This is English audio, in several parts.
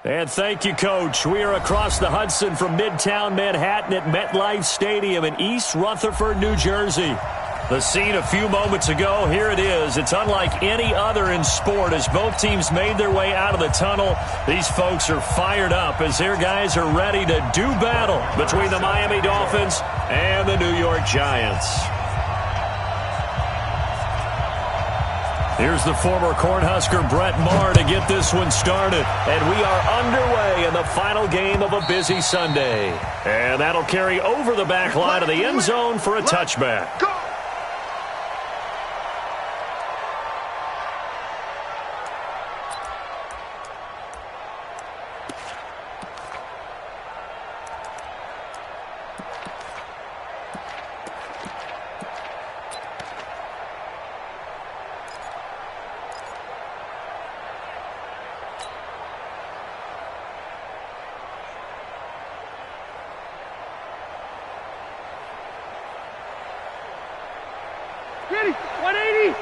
And thank you, Coach. We are across the Hudson from Midtown Manhattan at MetLife Stadium in East Rutherford, New Jersey. The scene a few moments ago, here it is. It's unlike any other in sport as both teams made their way out of the tunnel. These folks are fired up as their guys are ready to do battle between the Miami Dolphins and the New York Giants. Here's the former Cornhusker Brett Maher to get this one started. And we are underway in the final game of a busy Sunday. And that'll carry over the back line of the end zone for a touchback. Go! Ready, 180. 59.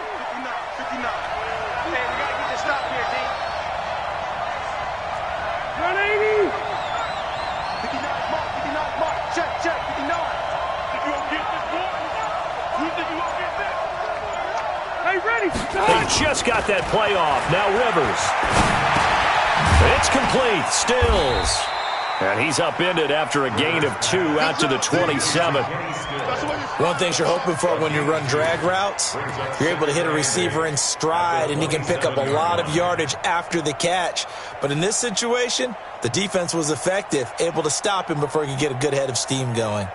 Man, we got to get this stop here, D. 180. 59, mark. Check, 59. Think you gonna get this, boy? You think you gonna get this? Hey, ready, stop. They just got that play off. Now Rivers. It's complete. Stills. And he's upended after a gain of 2 out to the 27. One thing you're hoping for when you run drag routes, you're able to hit a receiver in stride, and he can pick up a lot of yardage after the catch. But in this situation, the defense was effective, able to stop him before he could get a good head of steam going.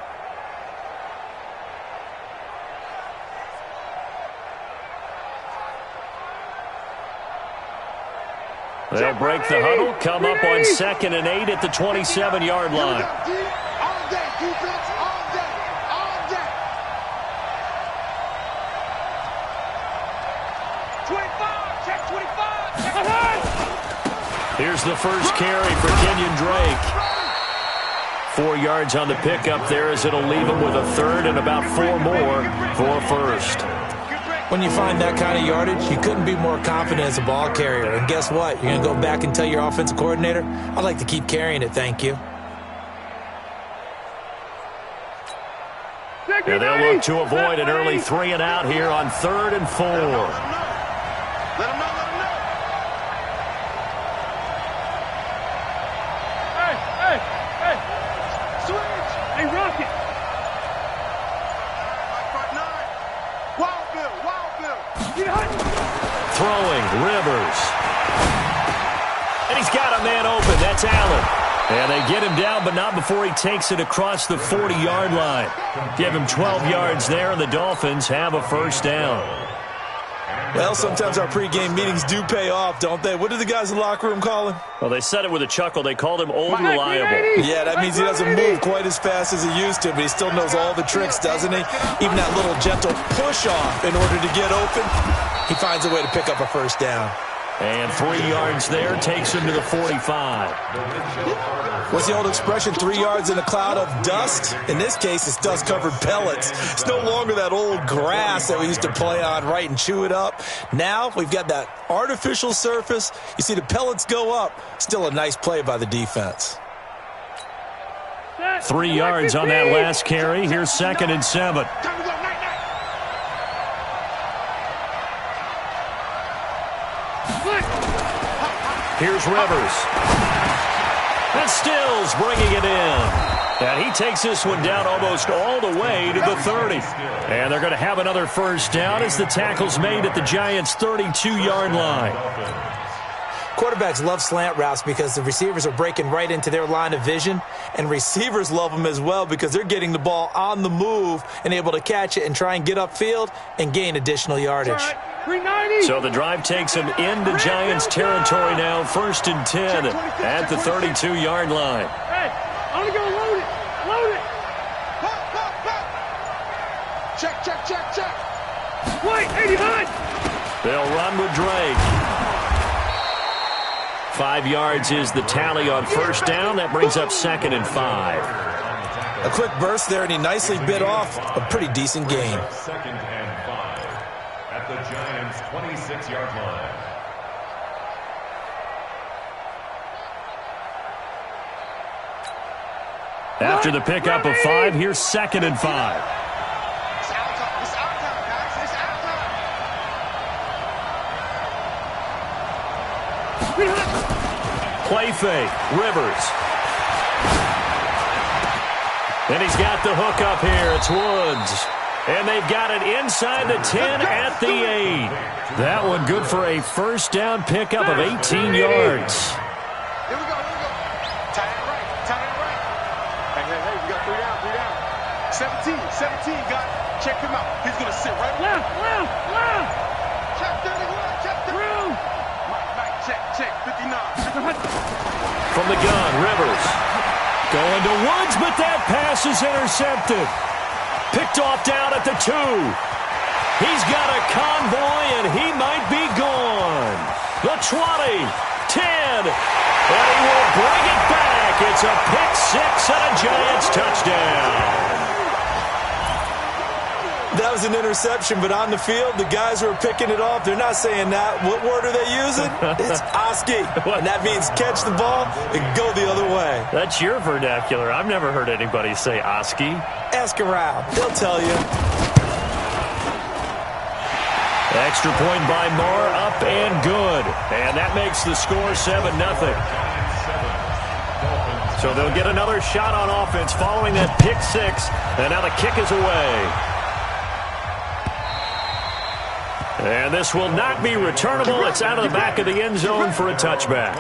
They'll break the huddle, come up on 2nd and 8 at the 27-yard line. All day, defense, all day. All day. 25, check 25. Check 25. Here's the first carry for Kenyon Drake. 4 yards on the pickup there as it'll leave him with a third and about 4 more for first. When you find that kind of yardage, you couldn't be more confident as a ball carrier. And guess what? You're going to go back and tell your offensive coordinator, I'd like to keep carrying it, thank you. And they'll look to avoid an early 3 and out here on 3rd and 4. Let him know. Hey. Switch. Hey, Rocket. Throwing, Rivers. And he's got a man open. That's Allen. And they get him down, but not before he takes it across the 40-yard line. Give him 12 yards there, and the Dolphins have a first down. Well, sometimes our pregame meetings do pay off, don't they? What did the guys in the locker room call him? Well, they said it with a chuckle. They called him Old Reliable. Yeah, that means he doesn't move quite as fast as he used to, but he still knows all the tricks, doesn't he? Even that little gentle push-off in order to get open, he finds a way to pick up a first down. And 3 yards there takes him to the 45. What's the old expression, 3 yards in a cloud of dust? In this case, it's dust-covered pellets. It's no longer that old grass that we used to play on, right, and chew it up. Now we've got that artificial surface. You see the pellets go up. Still a nice play by the defense. 3 yards on that last carry. Here's 2nd and 7. Here's Rivers. And Stills bringing it in. And he takes this one down almost all the way to the 30. And they're going to have another first down as the tackle's made at the Giants' 32-yard line. Quarterbacks love slant routes because the receivers are breaking right into their line of vision, and receivers love them as well because they're getting the ball on the move and able to catch it and try and get upfield and gain additional yardage. So the drive takes them into Giants territory now, 1st and 10 at the 32-yard line. Hey, I'm going to go load it. Check. Wait, 89. They'll run with Drake. 5 yards is the tally on first down. That brings up 2nd and 5. A quick burst there, and he nicely bit off a pretty decent gain. 2nd and 5 at the Giants' 26-yard line. After the pickup of 5, here's 2nd and 5. It's our time. It's our time, guys. It's our time. Play fake. Rivers. And he's got the hook up here. It's Woods. And they've got it inside the 10 at the 8. That one good for a first down pickup of 18 yards. Here we go. Tie it right. Hey, we got 3 down. 17, got it. Check him out. He's going to sit right Left. Check 31, check 31. Mike, check, 59. From the gun, Rivers. Going to Woods, but that pass is intercepted. Picked off down at the 2. He's got a convoy, and he might be gone. The 20, 10, and he will bring it back. It's a pick 6 and a Giants touchdown. That was an interception, but on the field, the guys who are picking it off, they're not saying that. What word are they using? It's Oski. And that means catch the ball and go the other way. That's your vernacular. I've never heard anybody say Oski. Ask around. They'll tell you. Extra point by Moore, up and good. And that makes the score 7-0. So they'll get another shot on offense following that pick 6. And now the kick is away. And this will not be returnable. It's out of the back of the end zone for a touchback.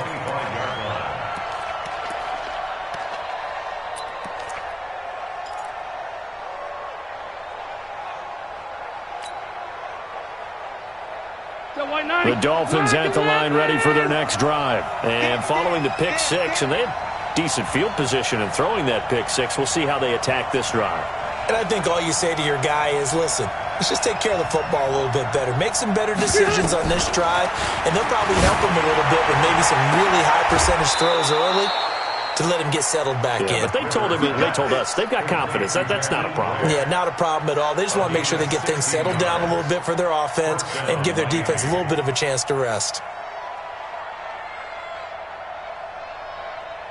The Dolphins at the line ready for their next drive. And following the pick 6, and they had decent field position in throwing that pick 6. We'll see how they attack this drive. And I think all you say to your guy is, listen, let's just take care of the football a little bit better. Make some better decisions on this drive, and they'll probably help him a little bit with maybe some really high percentage throws early to let him get settled back in. But they told us they've got confidence. That's not a problem. Yeah, not a problem at all. They just want to make sure they get things settled down a little bit for their offense and give their defense a little bit of a chance to rest.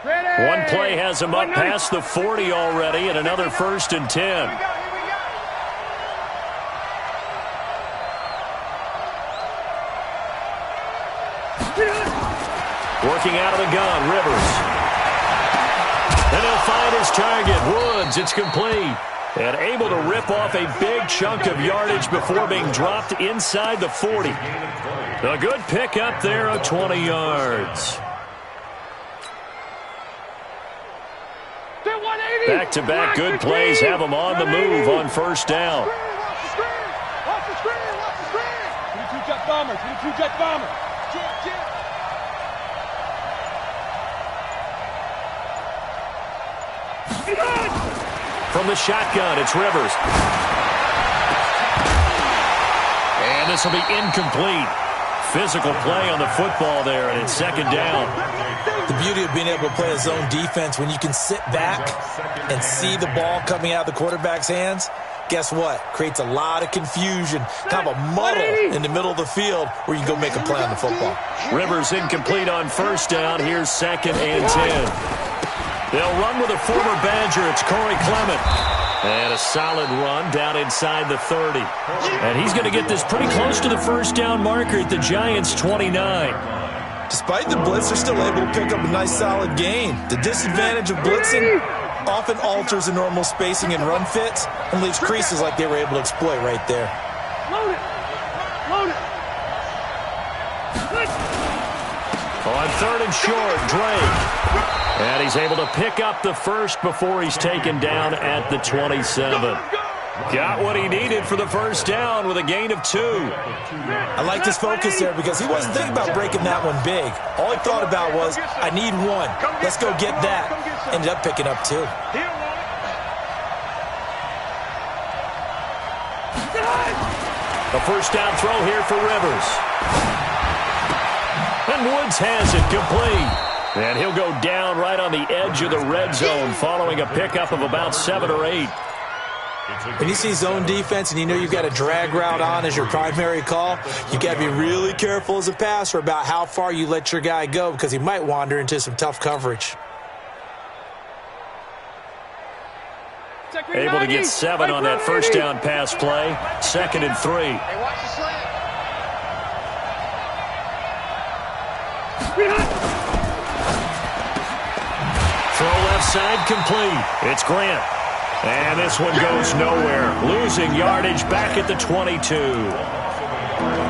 One play has him up past the 40 already, and another 1st and 10. Working out of the gun, Rivers. And he'll find his target, Woods. It's complete. And able to rip off a big chunk of yardage before being dropped inside the 40. A good pick up there of 20 yards. Back-to-back good plays have them on the move on first down. Watch the screen. 22-jet bomber. From the shotgun, it's Rivers. And this will be incomplete. Physical play on the football there, and it's 2nd down. The beauty of being able to play a zone defense, when you can sit back and see the ball coming out of the quarterback's hands, guess what? Creates a lot of confusion, kind of a muddle in the middle of the field where you can go make a play on the football. Rivers incomplete on first down. Here's 2nd and 10. They'll run with a former Badger. It's Corey Clement. And a solid run down inside the 30. And he's going to get this pretty close to the first down marker at the Giants' 29. Despite the blitz, they're still able to pick up a nice solid gain. The disadvantage of blitzing often alters the normal spacing and run fits and leaves creases like they were able to exploit right there. Load it. On 3rd and short, Drake. And he's able to pick up the first before he's taken down at the 27. Got what he needed for the first down with a gain of 2. I like his focus there because he wasn't thinking about breaking that one big. All he thought about was, I need 1. Let's go get that. Ended up picking up 2. A first down throw here for Rivers. And Woods has it complete. And he'll go down right on the edge of the red zone following a pickup of about 7 or 8. When you see zone defense and you know you've got a drag route on as your primary call, you've got to be really careful as a passer about how far you let your guy go because he might wander into some tough coverage. Able to get 7 on that first down pass play. 2nd and 3. Hey, watch the slant. Throw left side complete. It's Grant. And this one goes nowhere. Losing yardage back at the 22.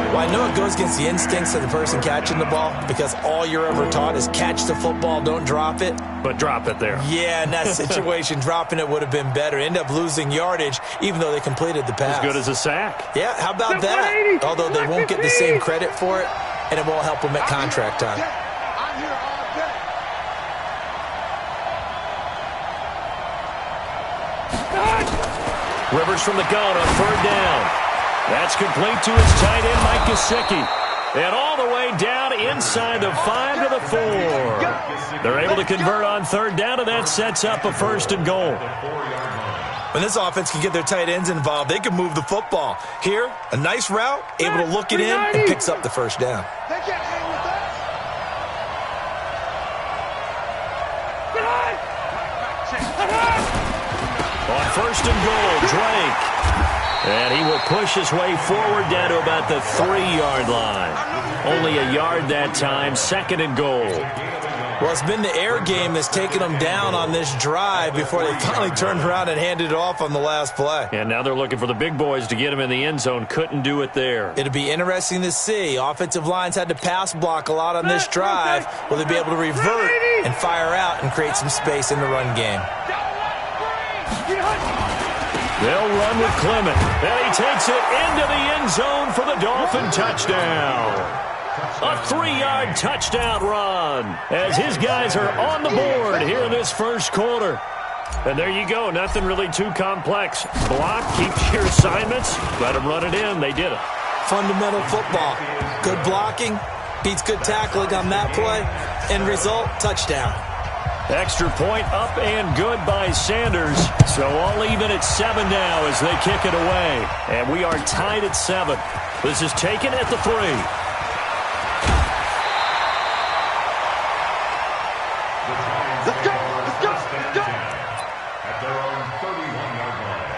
Well, I know it goes against the instincts of the person catching the ball because all you're ever taught is catch the football, don't drop it. But drop it there. Yeah, in that situation, dropping it would have been better. End up losing yardage, even though they completed the pass. As good as a sack. Yeah, how about that? Although they won't get the same credit for it, and it won't help them at contract time. I'm here all day. Rivers from the gun on 3rd down. That's complete to his tight end, Mike Gesicki. And all the way down inside the 5 to the 4. They're able to convert on 3rd down, and that sets up a 1st and goal. When this offense can get their tight ends involved, they can move the football. Here, a nice route, able to look it in, and picks up the 1st down. They can't hang with us. On 1st and goal, Drake. And he will push his way forward down to about the 3-yard line. Only a yard that time, 2nd and goal. Well, it's been the air game that's taken them down on this drive before they finally turned around and handed it off on the last play. And now they're looking for the big boys to get him in the end zone. Couldn't do it there. It'll be interesting to see. Offensive lines had to pass block a lot on this drive. Will they be able to revert and fire out and create some space in the run game? They'll run with Clement. And he takes it into the end zone for the Dolphin touchdown. A 3-yard touchdown run as his guys are on the board here in this first quarter. And there you go. Nothing really too complex. Block, keep your assignments, let them run it in. They did it. Fundamental football. Good blocking beats good tackling on that play. End result, touchdown. Extra point up and good by Sanders. So all even at 7 now as they kick it away. And we are tied at 7. This is taken at the 3. Let's go. Let's go. Let's go. At their own 31-yard line.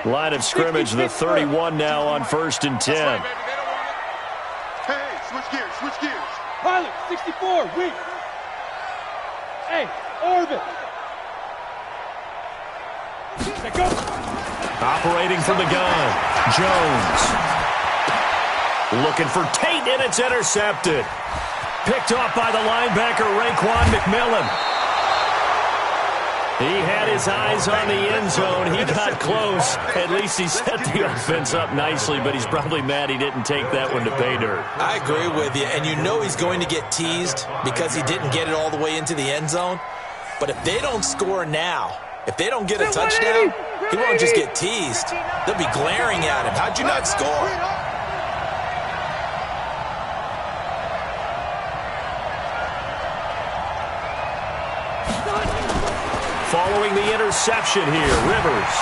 Line of scrimmage, the 31 now on 1st and 10. Hey, switch gears, switch gears. Pilot, 64, weak. Hey, orbit. Let go. Operating from the gun, Jones. Looking for Tate, and it's intercepted. Picked off by the linebacker, Raekwon McMillan. He had his eyes on the end zone. He got close. At least he set the offense up nicely, but he's probably mad he didn't take that one to pay dirt. I agree with you, and you know he's going to get teased because he didn't get it all the way into the end zone. But if they don't score now, if they don't get a touchdown, he won't just get teased. They'll be glaring at him. How'd you not score? Following the interception here, Rivers.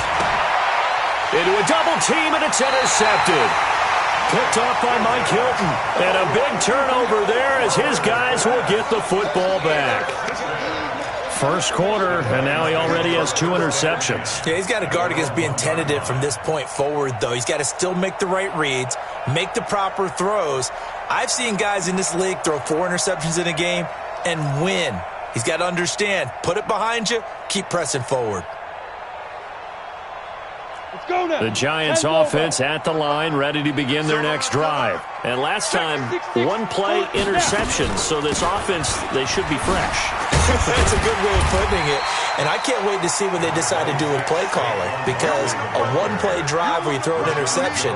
Into a double team, and it's intercepted. Picked off by Mike Hilton. And a big turnover there as his guys will get the football back. First quarter, and now he already has 2 interceptions. Yeah, he's got to guard against being tentative from this point forward, though. He's got to still make the right reads, make the proper throws. I've seen guys in this league throw 4 interceptions in a game and win. He's got to understand, put it behind you, keep pressing forward. Let's go now. The Giants offense at the line, ready to begin their next drive. And last time, 1-play interceptions, so this offense, they should be fresh. That's a good way of putting it. And I can't wait to see what they decide to do with play calling, because a 1-play drive where you throw an interception,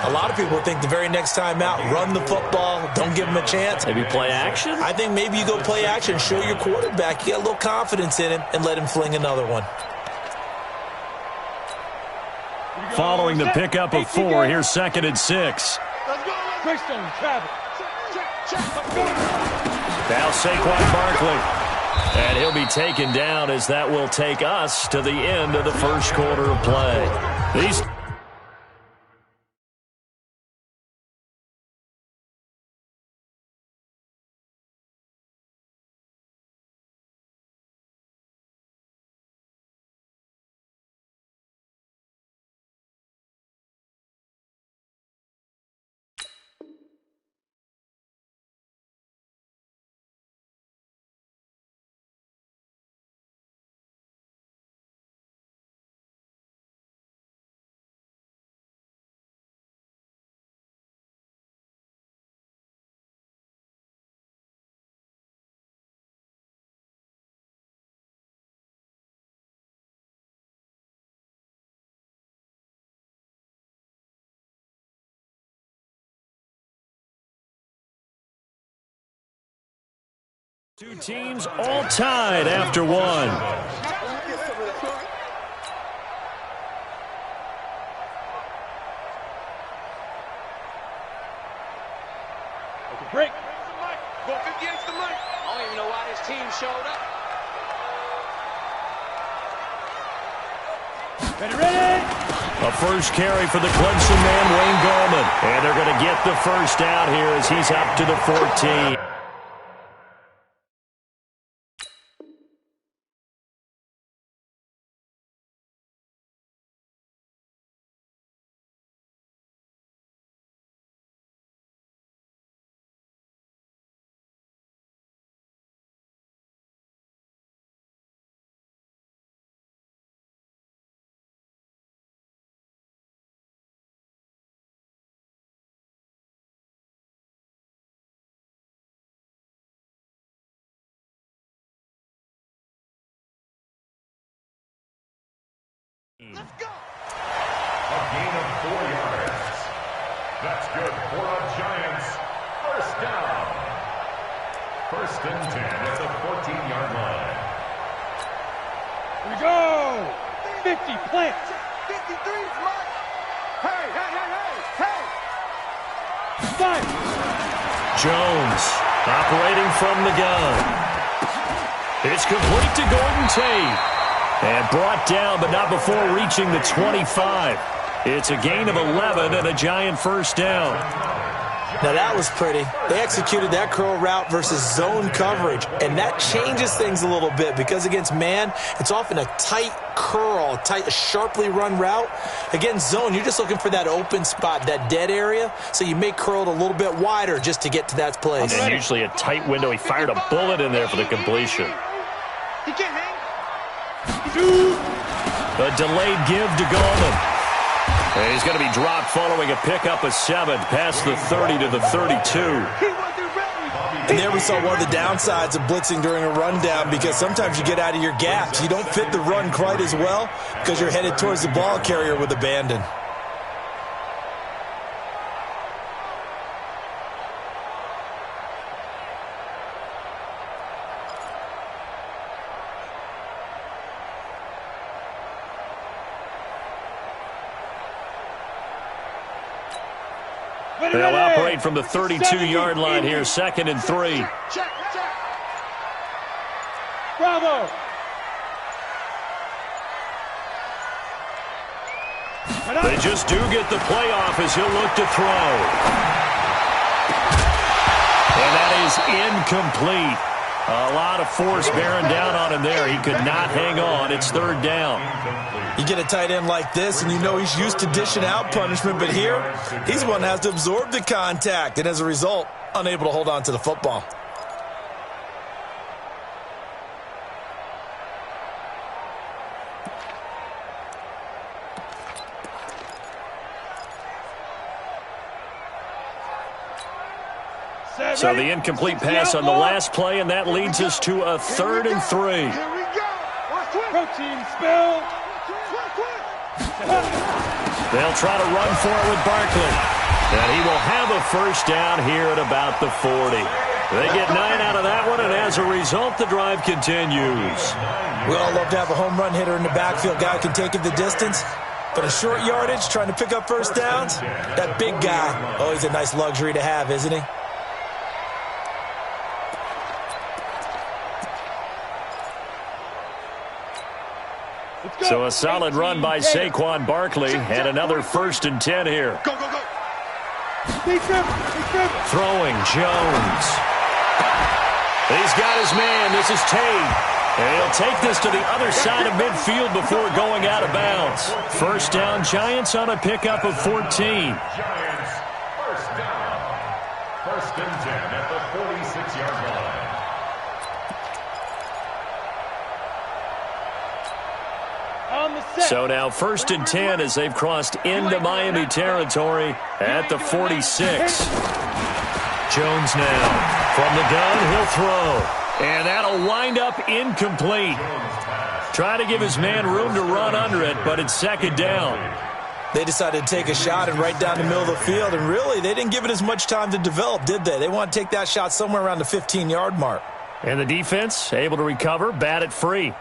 a lot of people think the very next time out, run the football, don't give him a chance. Maybe play action? I think maybe you go play action, show your quarterback, you get a little confidence in him, and let him fling another one. Following the pickup of 4, here's 2nd and 6. Greystone, travel. Check. Now Saquon Barkley. And he'll be taken down as that will take us to the end of the first quarter of play. These two teams all tied after one. Break. Go 58's the mic. I don't even know why this team showed up. Ready? A first carry for the Clemson man, Wayne Gallman. And they're going to get the first out here as he's up to the 14. Let's go. A gain of 4 yards. That's good for the Giants. First down. First and 10 at the 14-yard line. Here we go. 50, plant. 53's Mike. Hey, hey, hey, hey, hey. Five. Jones operating from the gun. It's complete to Gordon Tate. And brought down, but not before reaching the 25. It's a gain of 11 and a Giant first down. Now that was pretty. They executed that curl route versus zone coverage, and that changes things a little bit because against man, it's often a tight curl, a sharply run route. Against zone, you're just looking for that open spot, that dead area, so you make curl a little bit wider just to get to that place. And usually a tight window. He fired a bullet in there for the completion. He can't hang. A delayed give to Gallman. And he's going to be dropped following a pickup of 7 past the 30 to the 32. And there we saw one of the downsides of blitzing during a rundown because sometimes you get out of your gaps. You don't fit the run quite as well because you're headed towards the ball carrier with abandon. They'll operate from the 32-yard line here, 2nd and 3. Check, check. Bravo. They just do get the playoff as he'll look to throw. And that is incomplete. A lot of force bearing down on him there. He could not hang on. It's 3rd down. You get a tight end like this, and you know he's used to dishing out punishment, but here, he's the one that has to absorb the contact, and as a result, unable to hold on to the football. So the incomplete pass on the last play, and that leads us to a 3rd and 3. Here we go. Protein spill. They'll try to run for it with Barkley. And he will have a first down here at about the 40. They get 9 out of that one, and as a result, the drive continues. We all love to have a home run hitter in the backfield. Guy can take it the distance. But a short yardage, trying to pick up first downs, that big guy, always a nice luxury to have, isn't he? So a solid run by Saquon Barkley and another 1st and 10 here. Go, go, go. Throwing Jones. He's got his man. This is Tate. And he'll take this to the other side of midfield before going out of bounds. 1st down, Giants on a pickup of 14. Giants, 1st down. 1st and 10 at the 46-yard line. So now 1st and 10 as they've crossed into Miami territory at the 46. Jones now from the gun, he'll throw. And that'll wind up incomplete. Trying to give his man room to run under it, but it's 2nd down. They decided to take a shot and right down the middle of the field, and really, they didn't give it as much time to develop, did they? They want to take that shot somewhere around the 15-yard mark. And the defense able to recover, bat it free.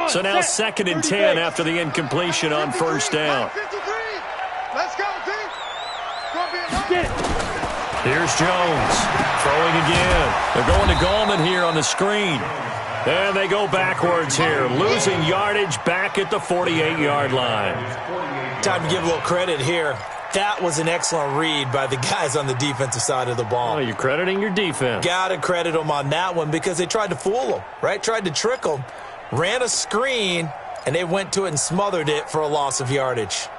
So now 2nd and 10 after the incompletion on 1st down. Let's go, team. Here's Jones throwing again. They're going to Gallman here on the screen. And they go backwards here, losing yardage back at the 48-yard line. Time to give a little credit here. That was an excellent read by the guys on the defensive side of the ball. Oh, you're crediting your defense. Got to credit them on that one because they tried to fool them, right? Tried to trick them. Ran a screen, and they went to it and smothered it for a loss of yardage.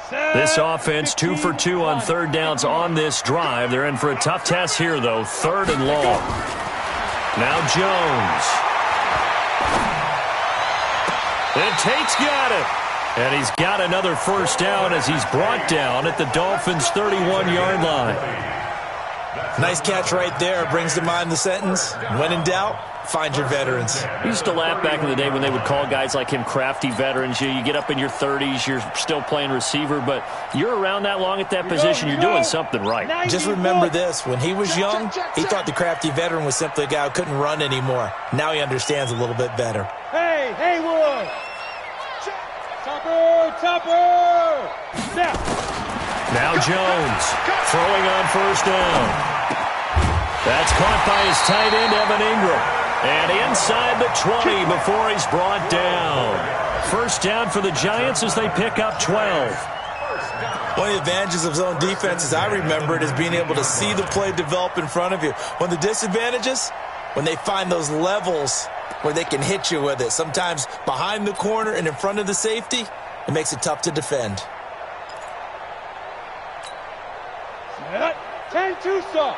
This offense 2 for 2 on 3rd downs on this drive. They're in for a tough test here, though. 3rd and long. Now Jones. And Tate's got it. And he's got another 1st down as he's brought down at the Dolphins' 31-yard line. Nice catch right there. Brings to mind the sentence, when in doubt, find your veterans. I used to laugh back in the day when they would call guys like him crafty veterans. You get up in your 30s, you're still playing receiver, but you're around that long at that position, you're doing something right. Just remember this. When he was young, he thought the crafty veteran was simply a guy who couldn't run anymore. Now he understands a little bit better. Hey, Haywood! Topper! Snap! Now Jones throwing on 1st down. That's caught by his tight end, Evan Ingram. And inside the 20 before he's brought down. 1st down for the Giants as they pick up 12. One of the advantages of zone defense, as I remember it, is being able to see the play develop in front of you. One of the disadvantages, when they find those levels where they can hit you with it. Sometimes behind the corner and in front of the safety, it makes it tough to defend. 10-2 stop.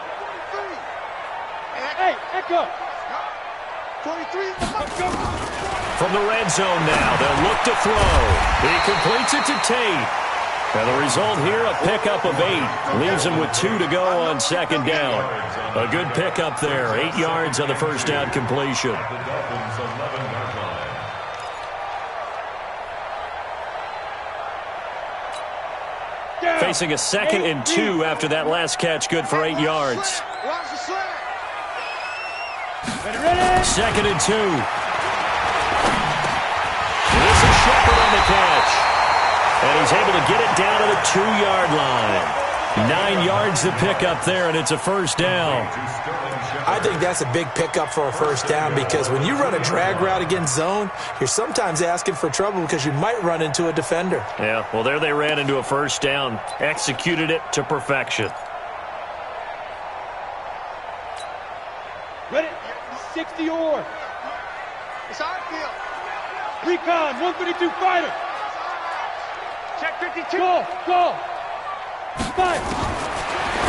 Hey, Echo. 23. From the red zone now, they'll look to throw. He completes it to Tate. And the result here, a pickup of 8. Leaves him with 2 to go on 2nd down. A good pickup there. 8 yards on the 1st down completion. The Dolphins' 11-yard line. Facing a 2nd and 2 after that last catch, good for 8 yards. Watch the slant. 2nd and 2. This is Shepard on the catch. And he's able to get it down to the 2-yard line. 9 yards to pick up there, and it's a 1st down. I think that's a big pickup for a 1st down because when you run a drag route against zone, you're sometimes asking for trouble because you might run into a defender. Yeah, well, there they ran into a 1st down. Executed it to perfection. Ready? 60 or. It's our field. Recon, 132 fighter. Check 52. Go. Fight.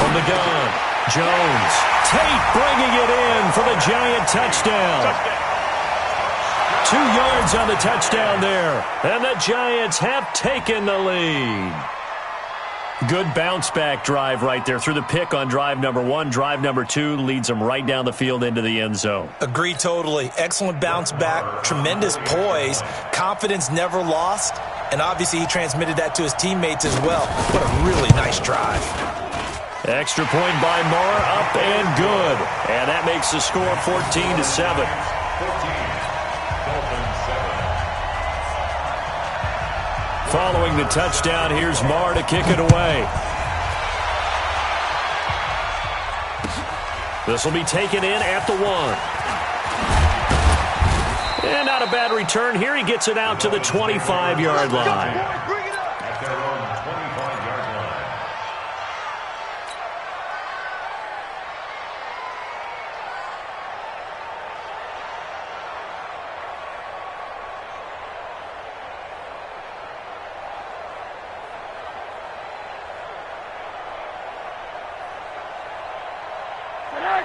From the gun, Jones. Tate bringing it in for the Giant touchdown. 2 yards on the touchdown there. And the Giants have taken the lead. Good bounce-back drive right there through the pick on drive number 1. Drive number 2 leads them right down the field into the end zone. Agree totally. Excellent bounce back, tremendous poise, confidence never lost, and obviously he transmitted that to his teammates as well. What a really nice drive. Extra point by Moore, up and good. And that makes the score 14-7. 14. Dolphins 7. Following the touchdown, here's Marr to kick it away. This will be taken in at the 1. And not a bad return here. He gets it out to the 25-yard line. At their own 25-yard line.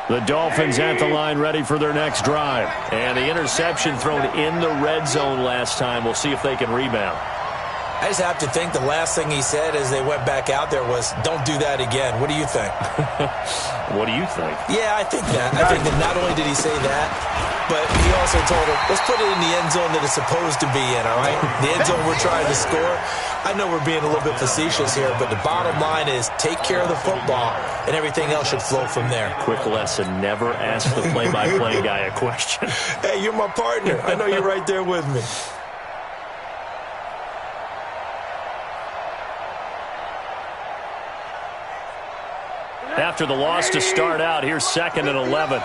The Dolphins at the line ready for their next drive. And the interception thrown in the red zone last time. We'll see if they can rebound. I just have to think the last thing he said as they went back out there was, don't do that again. What do you think? What do you think? Yeah, I think that. I think that not only did he say that, but he also told him, let's put it in the end zone that it's supposed to be in, all right? The end zone we're trying to score. I know we're being a little bit facetious here, but the bottom line is take care of the football, and everything else should flow from there. Quick lesson, never ask the play-by-play guy a question. Hey, you're my partner. I know you're right there with me. After the loss to start out, here's 2nd and 11.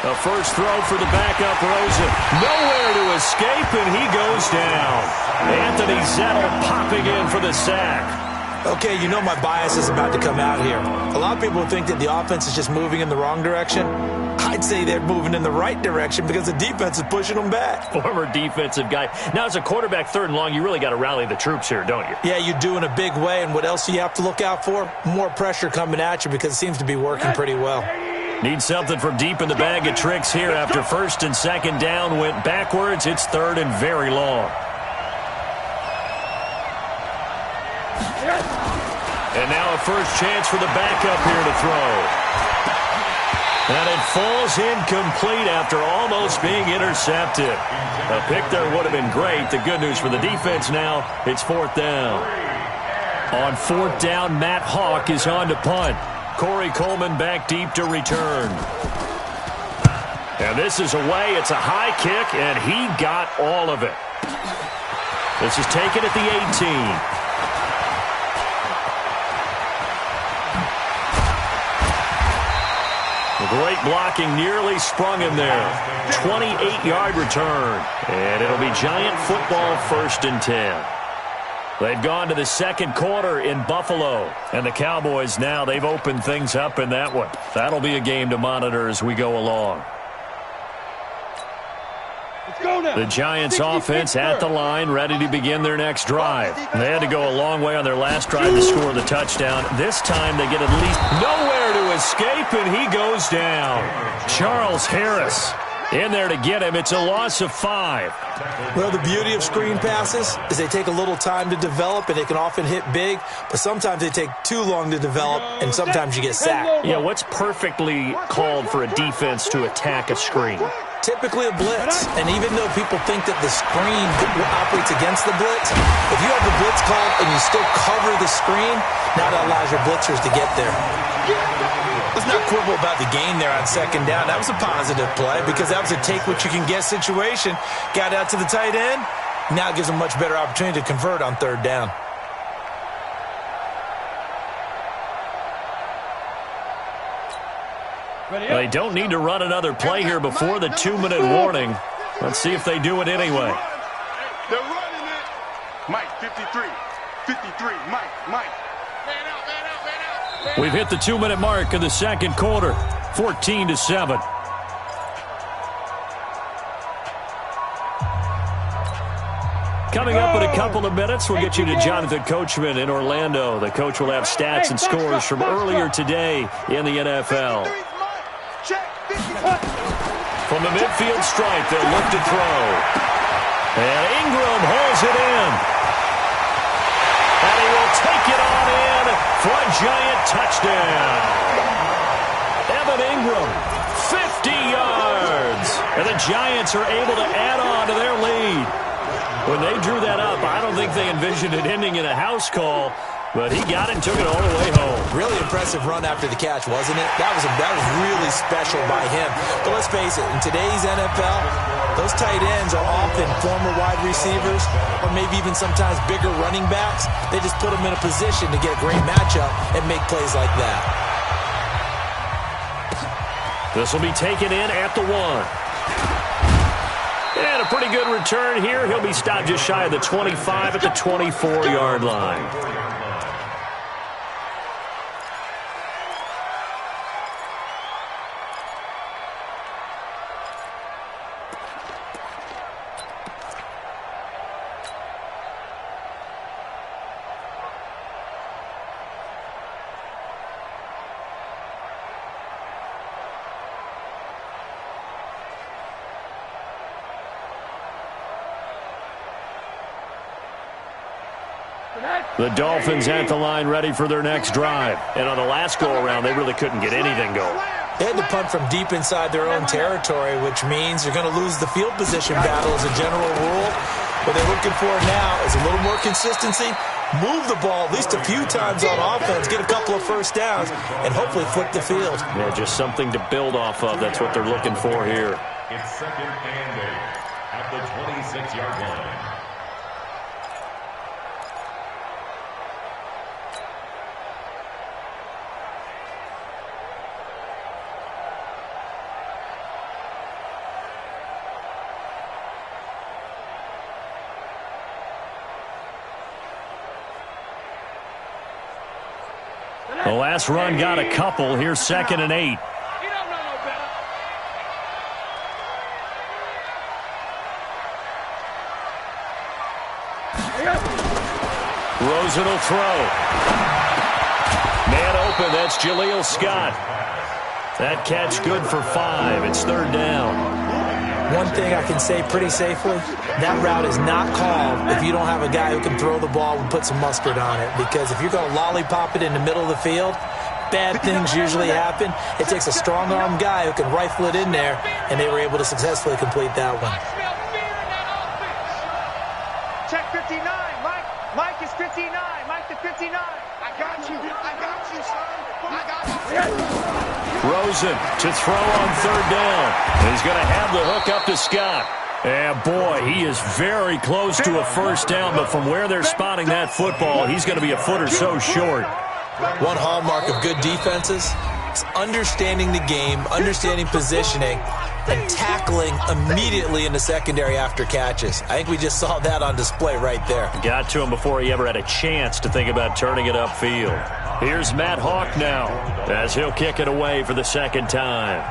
The first throw for the backup Rosen. Nowhere to escape, and he goes down. Anthony Zettel popping in for the sack. Okay, you know my bias is about to come out here. A lot of people think that the offense is just moving in the wrong direction. I'd say they're moving in the right direction because the defense is pushing them back. Former defensive guy. Now, as a quarterback, 3rd and long, you really got to rally the troops here, don't you? Yeah, you do in a big way, and what else do you have to look out for? More pressure coming at you because it seems to be working pretty well. Need something from deep in the bag of tricks here after 1st and 2nd down went backwards. It's 3rd and very long. And now a first chance for the backup here to throw. And it falls incomplete after almost being intercepted. A pick there would have been great. The good news for the defense now, it's 4th down. On 4th down, Matt Hawk is on to punt. Corey Coleman back deep to return. And this is away. It's a high kick, and he got all of it. This is taken at the 18. Great blocking, nearly sprung him there. 28-yard return. And it'll be Giant football 1st and 10. They've gone to the 2nd quarter in Buffalo. And the Cowboys now, they've opened things up in that one. That'll be a game to monitor as we go along. The Giants offense at the line, ready to begin their next drive. They had to go a long way on their last drive to score the touchdown. This time they get at least nowhere to escape, and he goes down. Charles Harris in there to get him. It's a loss of 5. Well, the beauty of screen passes is they take a little time to develop, and they can often hit big, but sometimes they take too long to develop, and sometimes you get sacked. Yeah, what's perfectly called for a defense to attack a screen? Typically a blitz, and even though people think that the screen operates against the blitz, if you have the blitz called and you still cover the screen, now that allows your blitzers to get there. Let's not quibble about the gain there on 2nd down. That was a positive play because that was a take-what-you-can-get situation. Got out to the tight end. Now it gives them a much better opportunity to convert on 3rd down. They don't need to run another play here before the 2-minute warning. Let's see if they do it anyway. They're running it. Mike, 53. 53. Mike. Man out. We've hit the 2-minute mark of the 2nd quarter. 14-7. Coming up in a couple of minutes, we'll get you to Jonathan Coachman in Orlando. The coach will have stats and scores from earlier today in the NFL. From the midfield stripe, they'll look to throw. And Ingram hauls it in. And he will take it on in for a Giant touchdown. Evan Ingram, 50 yards. And the Giants are able to add on to their lead. When they drew that up, I don't think they envisioned it ending in a house call. But he got it and took it all the way home. Really impressive run after the catch, wasn't it? That was really special by him. But let's face it, in today's NFL, Those tight ends are often former wide receivers or maybe even sometimes bigger running backs. They just put them in a position to get a great matchup and make plays like that. This will be taken in at the 1. And a pretty good return here. He'll be stopped just shy of the 25 at the 24-yard line. The Dolphins at the line ready for their next drive. And on the last go-around, they really couldn't get anything going. They had to punt from deep inside their own territory, which means you're going to lose the field position battle as a general rule. What they're looking for now is a little more consistency, move the ball at least a few times on offense, get a couple of first downs, and hopefully flip the field. Yeah, just something to build off of. That's what they're looking for here. It's 2nd and 8 at the 26-yard line. The last run got a couple. Here's 2nd and 8. You don't know no better. Rosen will throw. Man open, that's Jaleel Scott. That catch good for 5. It's 3rd down. One thing I can say pretty safely, that route is not called if you don't have a guy who can throw the ball and put some mustard on it. Because if you're going to lollipop it in the middle of the field, bad things usually happen. It takes a strong-arm guy who can rifle it in there, and they were able to successfully complete that one. Check 59. Mike is 59. Mike to 59. I got you, son. I got you. Rosen to throw on 3rd down. He's going to have the hook up to Scott. And boy, he is very close to a first down, but from where they're spotting that football, he's going to be a foot or so short. One hallmark of good defenses is understanding the game, understanding positioning, and tackling immediately in the secondary after catches. I think we just saw that on display right there. Got to him before he ever had a chance to think about turning it upfield. Here's Matt Hawk now as he'll kick it away for the 2nd time.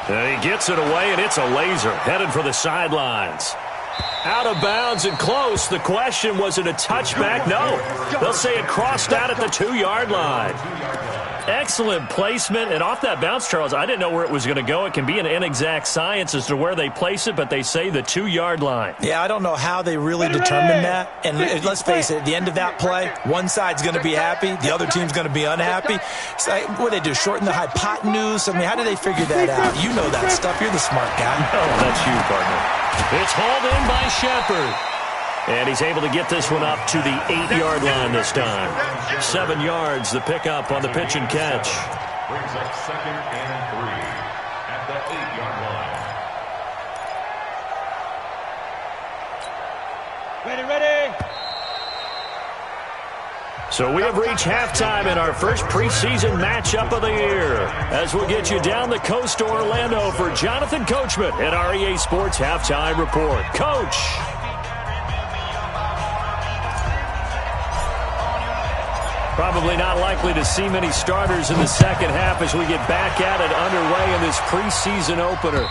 And he gets it away, and it's a laser headed for the sidelines. Out of bounds and close. The question, was it a touchback? No. They'll say it crossed out at the 2-yard line. Excellent placement. And off that bounce, Charles, I didn't know where it was going to go. It can be an inexact science as to where they place it, but they say the 2-yard line. Yeah, I don't know how they really determined that. And let's face it, at the end of that play, one side's going to be happy, the other team's going to be unhappy. It's like, what do they do, shorten the hypotenuse? I mean, how do they figure that out? You know that stuff. You're the smart guy. Oh, that's you, partner. It's hauled in by Shepard. And he's able to get this one up to the 8-yard line this time. 7 yards, the pickup on the pitch and catch. Brings up 2nd and 3 at the 8-yard line. Ready. So we have reached halftime in our first preseason matchup of the year. As we'll get you down the coast to Orlando for Jonathan Coachman at our EA Sports Halftime Report. Coach. Probably not likely to see many starters in the second half as we get back at it underway in this preseason opener.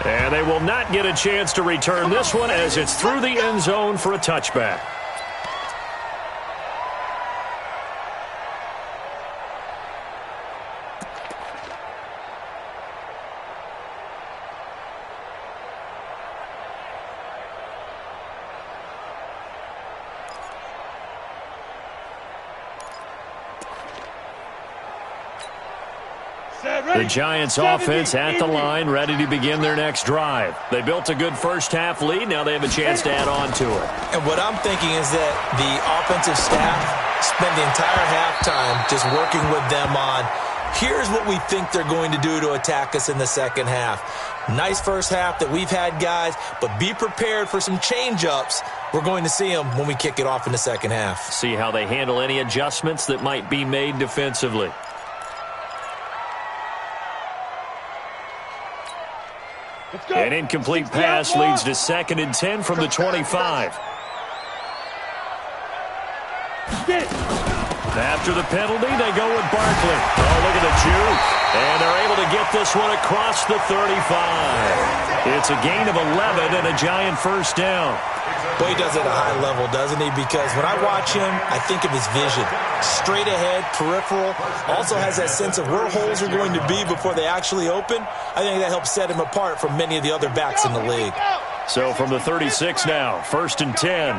And they will not get a chance to return this one as it's through the end zone for a touchback. The Giants offense at the line, ready to begin their next drive. They built a good first-half lead. Now they have a chance to add on to it. And what I'm thinking is that the offensive staff spent the entire halftime just working with them on, here's what we think they're going to do to attack us in the second half. Nice first half that we've had, guys, but be prepared for some change-ups. We're going to see them when we kick it off in the second half. See how they handle any adjustments that might be made defensively. An incomplete pass leads to 2nd and 10 from the 25. After the penalty, they go with Barkley. Oh, look at the juke. And they're able to get this one across the 35. It's a gain of 11 and a Giant first down. Boy, he does it at a high level, doesn't he? Because when I watch him, I think of his vision. Straight ahead, peripheral. Also has that sense of where holes are going to be before they actually open. I think that helps set him apart from many of the other backs in the league. So from the 36 now, 1st and 10.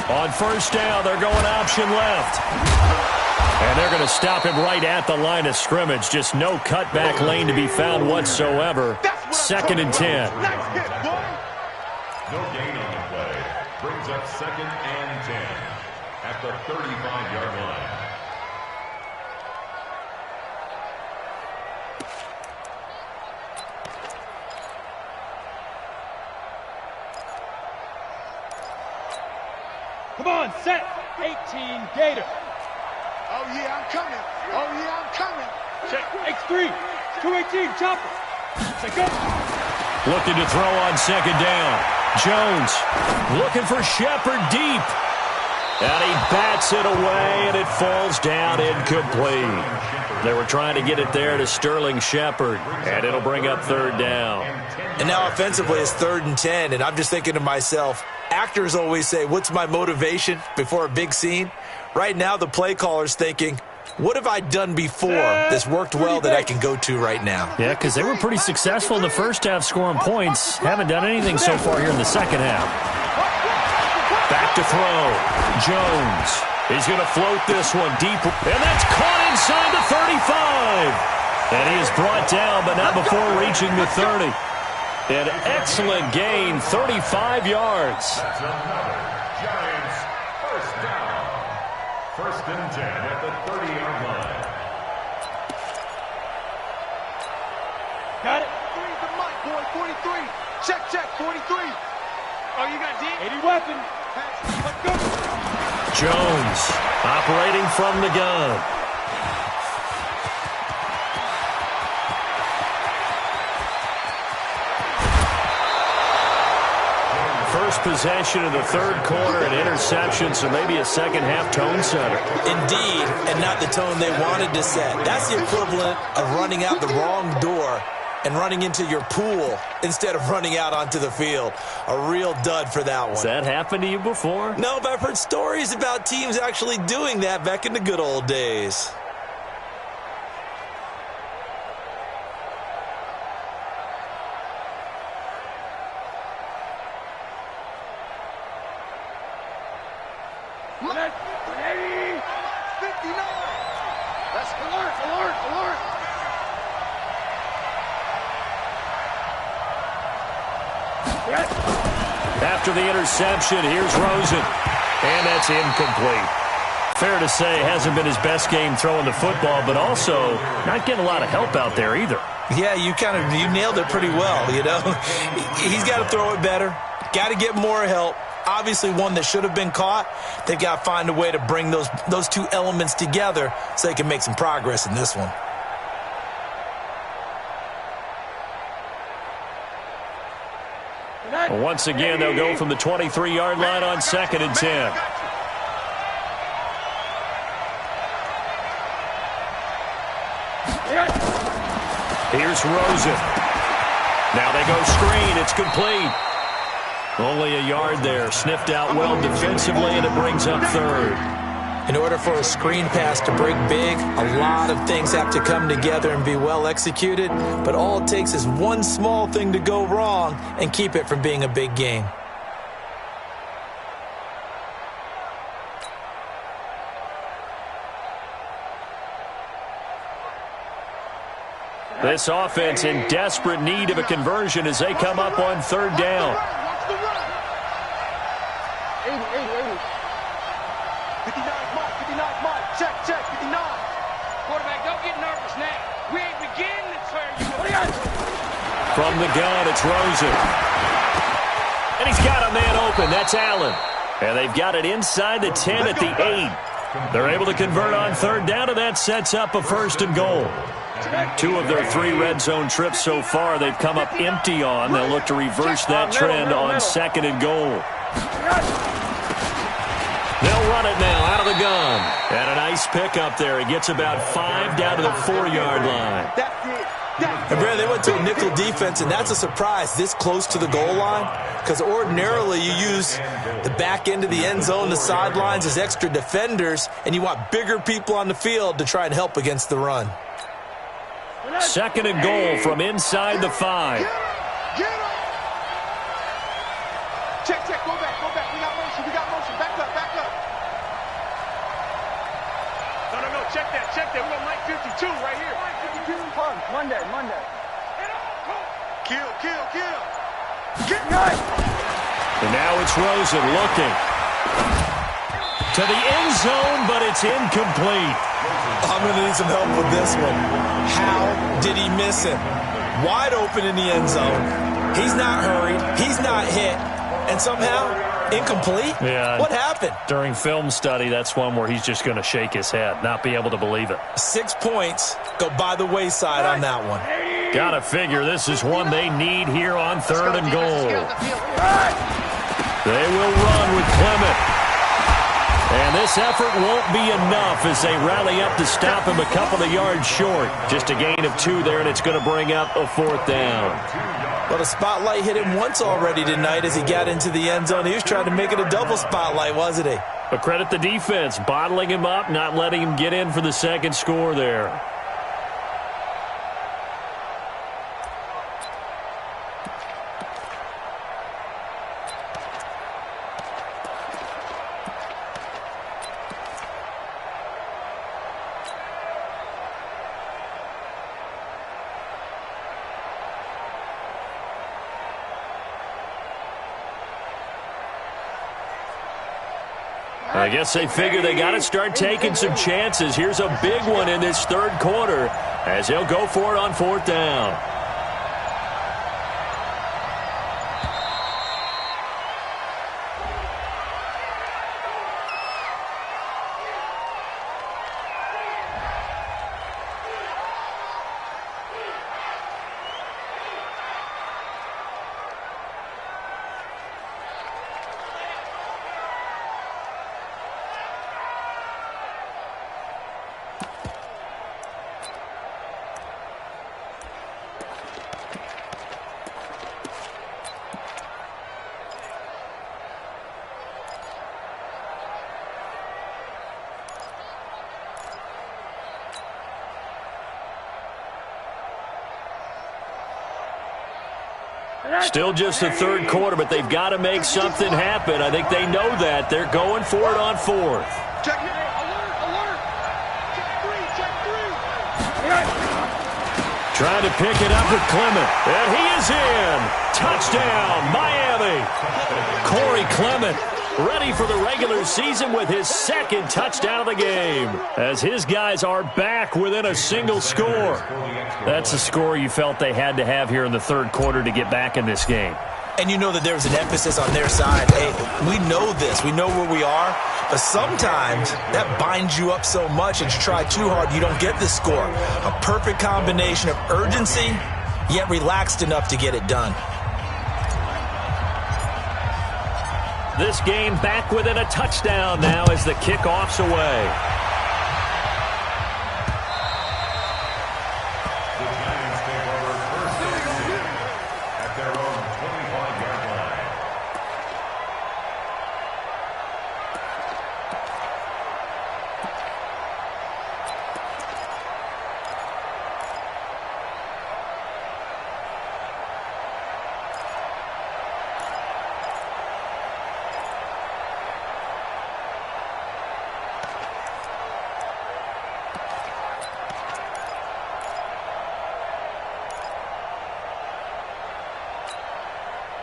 On first down, they're going option left. And they're going to stop him right at the line of scrimmage. Just no cutback lane to be found whatsoever. 2nd and 10. No gain on the play. Brings up 2nd and 10 at the 35-yard line. Come on, set. 18, Gator. Oh, yeah, I'm coming. Oh, yeah, I'm coming. Check. X3. 218, chopper. Say go. Looking to throw on 2nd down. Jones looking for Shepard deep. And he bats it away, and it falls down incomplete. They were trying to get it there to Sterling Shepard, and it'll bring up 3rd down. And now offensively it's 3rd and 10, and I'm just thinking to myself, actors always say, what's my motivation before a big scene? Right now the play caller's thinking, what have I done before that's worked well that I can go to right now? Yeah, because they were pretty successful in the first half scoring points. Haven't done anything so far here in the second half. Back to throw. Jones. He's going to float this one deep. And that's caught inside the 35. And he is brought down, but not before reaching the 30. An excellent gain, 35 yards. That's another Giants first down. 1st and 10 at the 30-yard line. Got it. 3's the mic, boy. 43. Check, 43. Oh, you got D? 80 weapon. Let's go. Jones operating from the gun. First possession of the 3rd quarter, an interception, so maybe a second half tone setter. Indeed, and not the tone they wanted to set. That's the equivalent of running out the wrong door and running into your pool instead of running out onto the field. A real dud for that one. Has that happened to you before? No, but I've heard stories about teams actually doing that back in the good old days. Look. 59. That's alert. After the interception, here's Rosen. And that's incomplete. Fair to say, hasn't been his best game throwing the football, but also not getting a lot of help out there either. Yeah, you nailed it pretty well, you know. He's got to throw it better. Got to get more help. Obviously one that should have been caught. They've got to find a way to bring those two elements together so they can make some progress in this one. Well, once again, they'll go from the 23-yard line on 2nd and 10. Here's Rosen. Now they go screen. It's complete. Only a yard there. Sniffed out well defensively, and it brings up 3rd. In order for a screen pass to break big, a lot of things have to come together and be well executed, but all it takes is one small thing to go wrong and keep it from being a big game. This offense in desperate need of a conversion as they come up on 3rd down. From the gun, it's Rosen. And he's got a man open. That's Allen. And they've got it inside the 10 at the 8. They're able to convert on third down, and that sets up a 1st and goal. 2 of their 3 red zone trips so far they've come up empty on. They'll look to reverse that trend on 2nd and goal. They'll run it now out of the gun. And a nice pickup there. He gets about 5 down to the 4-yard line. And Brad, they went to a nickel defense, and that's a surprise this close to the goal line, because ordinarily you use the back end of the end zone, the sidelines as extra defenders, and you want bigger people on the field to try and help against the run. 2nd and goal from inside the 5. Get up. Check, go back. We got motion. Back up. No, check that. We got Mike 52 right here. Monday. Kill. Get Nice. And now it's Rosen looking to the end zone, but it's incomplete. I'm going to need some help with this one. How did he miss him? Wide open in the end zone. He's not hurried. He's not hit. And somehow, incomplete? Yeah. What happened? During film study, that's one where he's just going to shake his head, not be able to believe it. 6 points go by the wayside on that one. Gotta figure this is one they need here on 3rd and goal. They will run with Clement. And this effort won't be enough as they rally up to stop him a couple of yards short. Just a gain of 2 there, and it's going to bring up a 4th down. Well, the spotlight hit him once already tonight as he got into the end zone. He was trying to make it a double spotlight, wasn't he? But credit the defense, bottling him up, not letting him get in for the 2nd score there. I guess they figure they got to start taking some chances. Here's a big one in this 3rd quarter as they'll go for it on 4th down. Still just the 3rd quarter, but they've got to make something happen. I think they know that. They're going for it on 4th. Check it. Alert. Check 3. Trying to pick it up with Clement. And he is in. Touchdown, Miami. Corey Clement ready for the regular season with his 2nd touchdown of the game, as his guys are back within a single score. That's a score you felt they had to have here in the 3rd quarter to get back in this game. And you know that there was an emphasis on their side. Hey, we know this. We know where we are. But sometimes that binds you up so much and you try too hard, you don't get the score. A perfect combination of urgency, yet relaxed enough to get it done. This game back within a touchdown now as the kickoff's away. The Giants take over 1st and 10 at their own 25-yard line.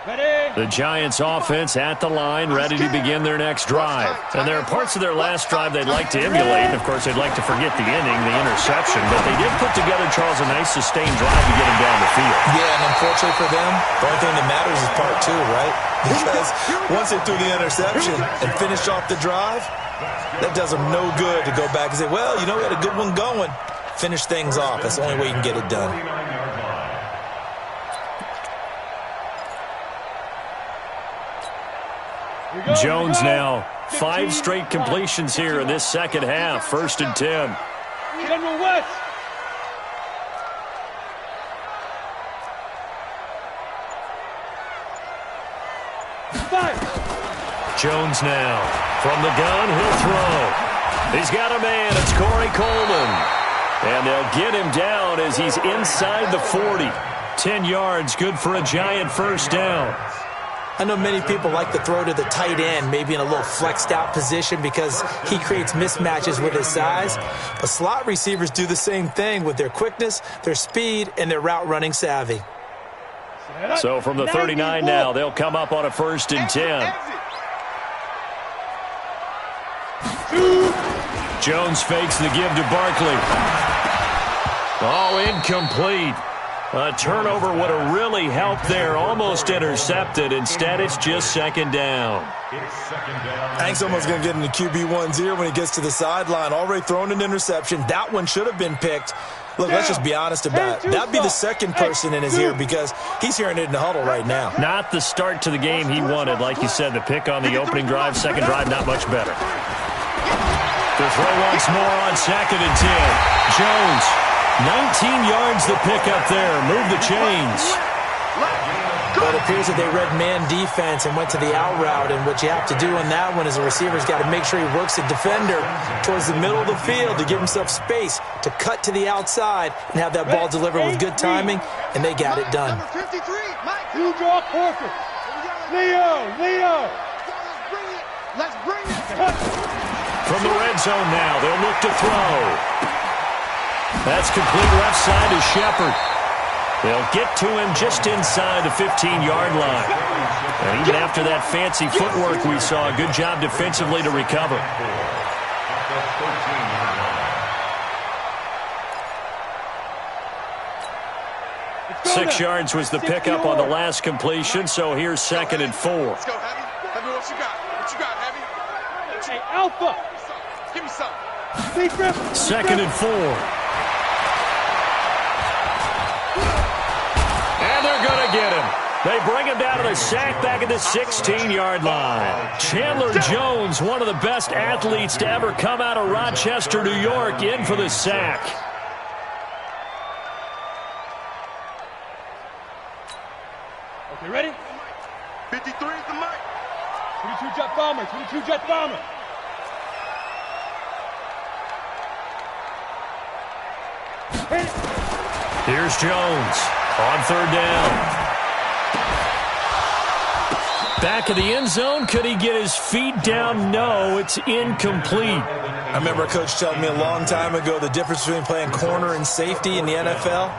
The Giants offense at the line, ready to begin their next drive. And there are parts of their last drive they'd like to emulate. And, of course, they'd like to forget the inning, the interception. But they did put together, Charles, a nice sustained drive to get him down the field. Yeah, and unfortunately for them, the only thing that matters is part two, right? Because once they threw the interception and finished off the drive, that does them no good to go back and say, well, you know, we had a good one going. Finish things off. That's the only way you can get it done. Jones now 5 straight completions here in this second half. 1st and 10. General West. Jones now from the gun. He'll throw. He's got a man. It's Corey Coleman. And they'll get him down as he's inside the 40. 10 yards, good for a Giant first down. I know many people like to throw to the tight end, maybe in a little flexed out position because he creates mismatches with his size. But slot receivers do the same thing with their quickness, their speed, and their route running savvy. So from the 39 now, they'll come up on a 1st and 10. Jones fakes the give to Barkley. Oh, incomplete. A turnover would have really helped there. Almost intercepted. Instead, it's just 2nd down. Hank's almost going to get into QB1's ear when he gets to the sideline. Already thrown an interception. That one should have been picked. Look, let's just be honest about it. That would be the second person in his ear because he's hearing it in the huddle right now. Not the start to the game he wanted. Like you said, the pick on the opening drive, second drive, not much better. The throw once more on 2nd and 10. Jones, 19 yards the pick up there. Move the chains. But it appears that they read man defense and went to the out route. And what you have to do on that one is the receiver's got to make sure he works the defender towards the middle of the field to give himself space to cut to the outside and have that ball delivered with good timing. And they got it done. You draw Corker. Leo. Let's bring it. From the red zone now, they'll look to throw. That's complete left side to Shepard. They'll get to him just inside the 15-yard line. And even after that fancy footwork we saw, a good job defensively to recover. 6 yards was the pickup on the last completion, so here's 2nd and 4. Let's go, Heavy. Heavy, what you got? What you got, Heavy? Hey, Alpha. Give me some. 2nd and 4. And they're going to get him. They bring him down to the sack back at the 16-yard line. Chandler Jones, one of the best athletes to ever come out of Rochester, New York, in for the sack. Okay, ready? 53 is the mic. 22 jet bomber, 22 jet bomber. Here's Jones on 3rd down. Back of the end zone. Could he get his feet down? No, it's incomplete. I remember a coach telling me a long time ago the difference between playing corner and safety in the NFL.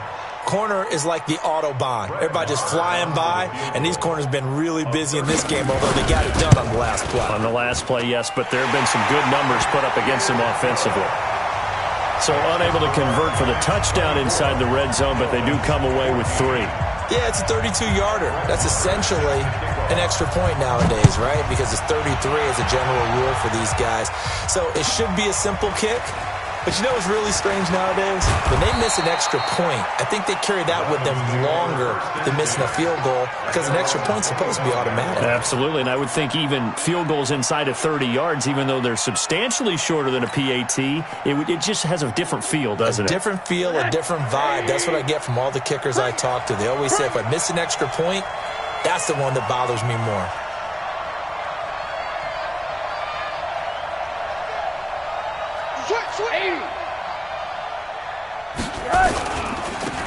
Corner is like the Autobahn. Everybody just flying by, and these corners have been really busy in this game, although they got it done on the last play. On the last play, yes, but there have been some good numbers put up against them offensively. So unable to convert for the touchdown inside the red zone, but they do come away with 3. Yeah, it's a 32-yarder. That's essentially an extra point nowadays, right? Because it's 33 as a general rule for these guys. So it should be a simple kick. But you know what's really strange nowadays? When they miss an extra point, I think they carry that with them longer than missing a field goal because an extra point's supposed to be automatic. Absolutely, and I would think even field goals inside of 30 yards, even though they're substantially shorter than a PAT, it just has a different feel, doesn't it? A different feel, a different vibe. That's what I get from all the kickers I talk to. They always say if I miss an extra point, that's the one that bothers me more.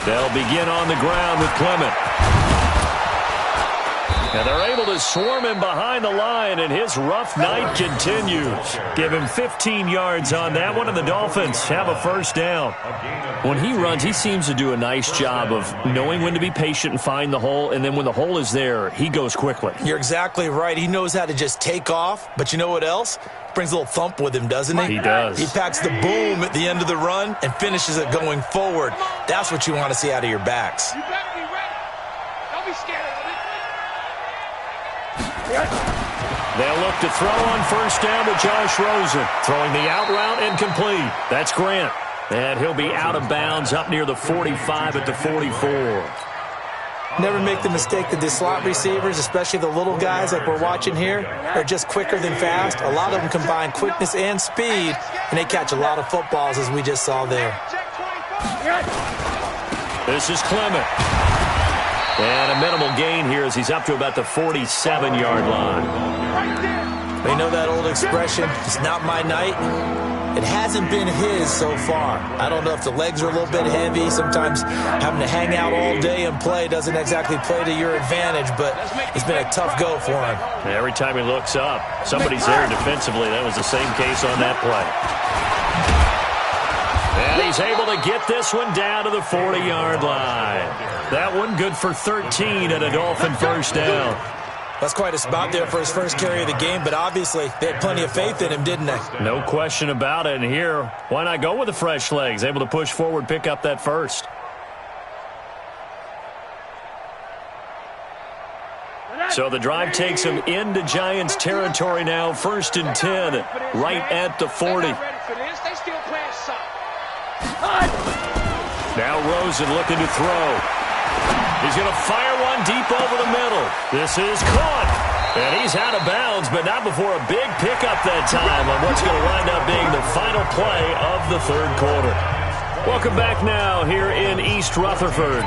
They'll begin on the ground with Clement. And they're able to swarm him behind the line, and his rough night continues. Give him 15 yards on that one, and the Dolphins have a first down. When he runs, he seems to do a nice job of knowing when to be patient and find the hole, and then when the hole is there, he goes quickly. You're exactly right. He knows how to just take off, but you know what else? Brings a little thump with him, doesn't he? He does. He packs the boom at the end of the run and finishes it going forward. That's what you want to see out of your backs. You better be ready. Don't be scared of it. They'll look to throw on first down to Josh Rosen. Throwing the out route and complete. That's Grant. And he'll be out of bounds up near the 45 at the 44. Never make the mistake that the slot receivers, especially the little guys like we're watching here, are just quicker than fast. A lot of them combine quickness and speed, and they catch a lot of footballs, as we just saw there. This is Clement. And a minimal gain here as he's up to about the 47-yard line. They know that old expression, it's not my night. It hasn't been his so far. I don't know if the legs are a little bit heavy. Sometimes having to hang out all day and play doesn't exactly play to your advantage, but it's been a tough go for him. Every time he looks up, somebody's there defensively. That was the same case on that play. And he's able to get this one down to the 40-yard line. That one good for 13 and a Dolphin first down. That's quite a spot there for his first carry of the game, but obviously they had plenty of faith in him, didn't they? No question about it. And here, why not go with the fresh legs? Able to push forward, pick up that first. So the drive takes him into Giants territory now. 1st and 10, right at the 40. Now Rosen looking to throw. He's going to fire one deep over the middle. This is caught. And he's out of bounds, but not before a big pickup that time on what's going to wind up being the final play of the third quarter. Welcome back now here in East Rutherford.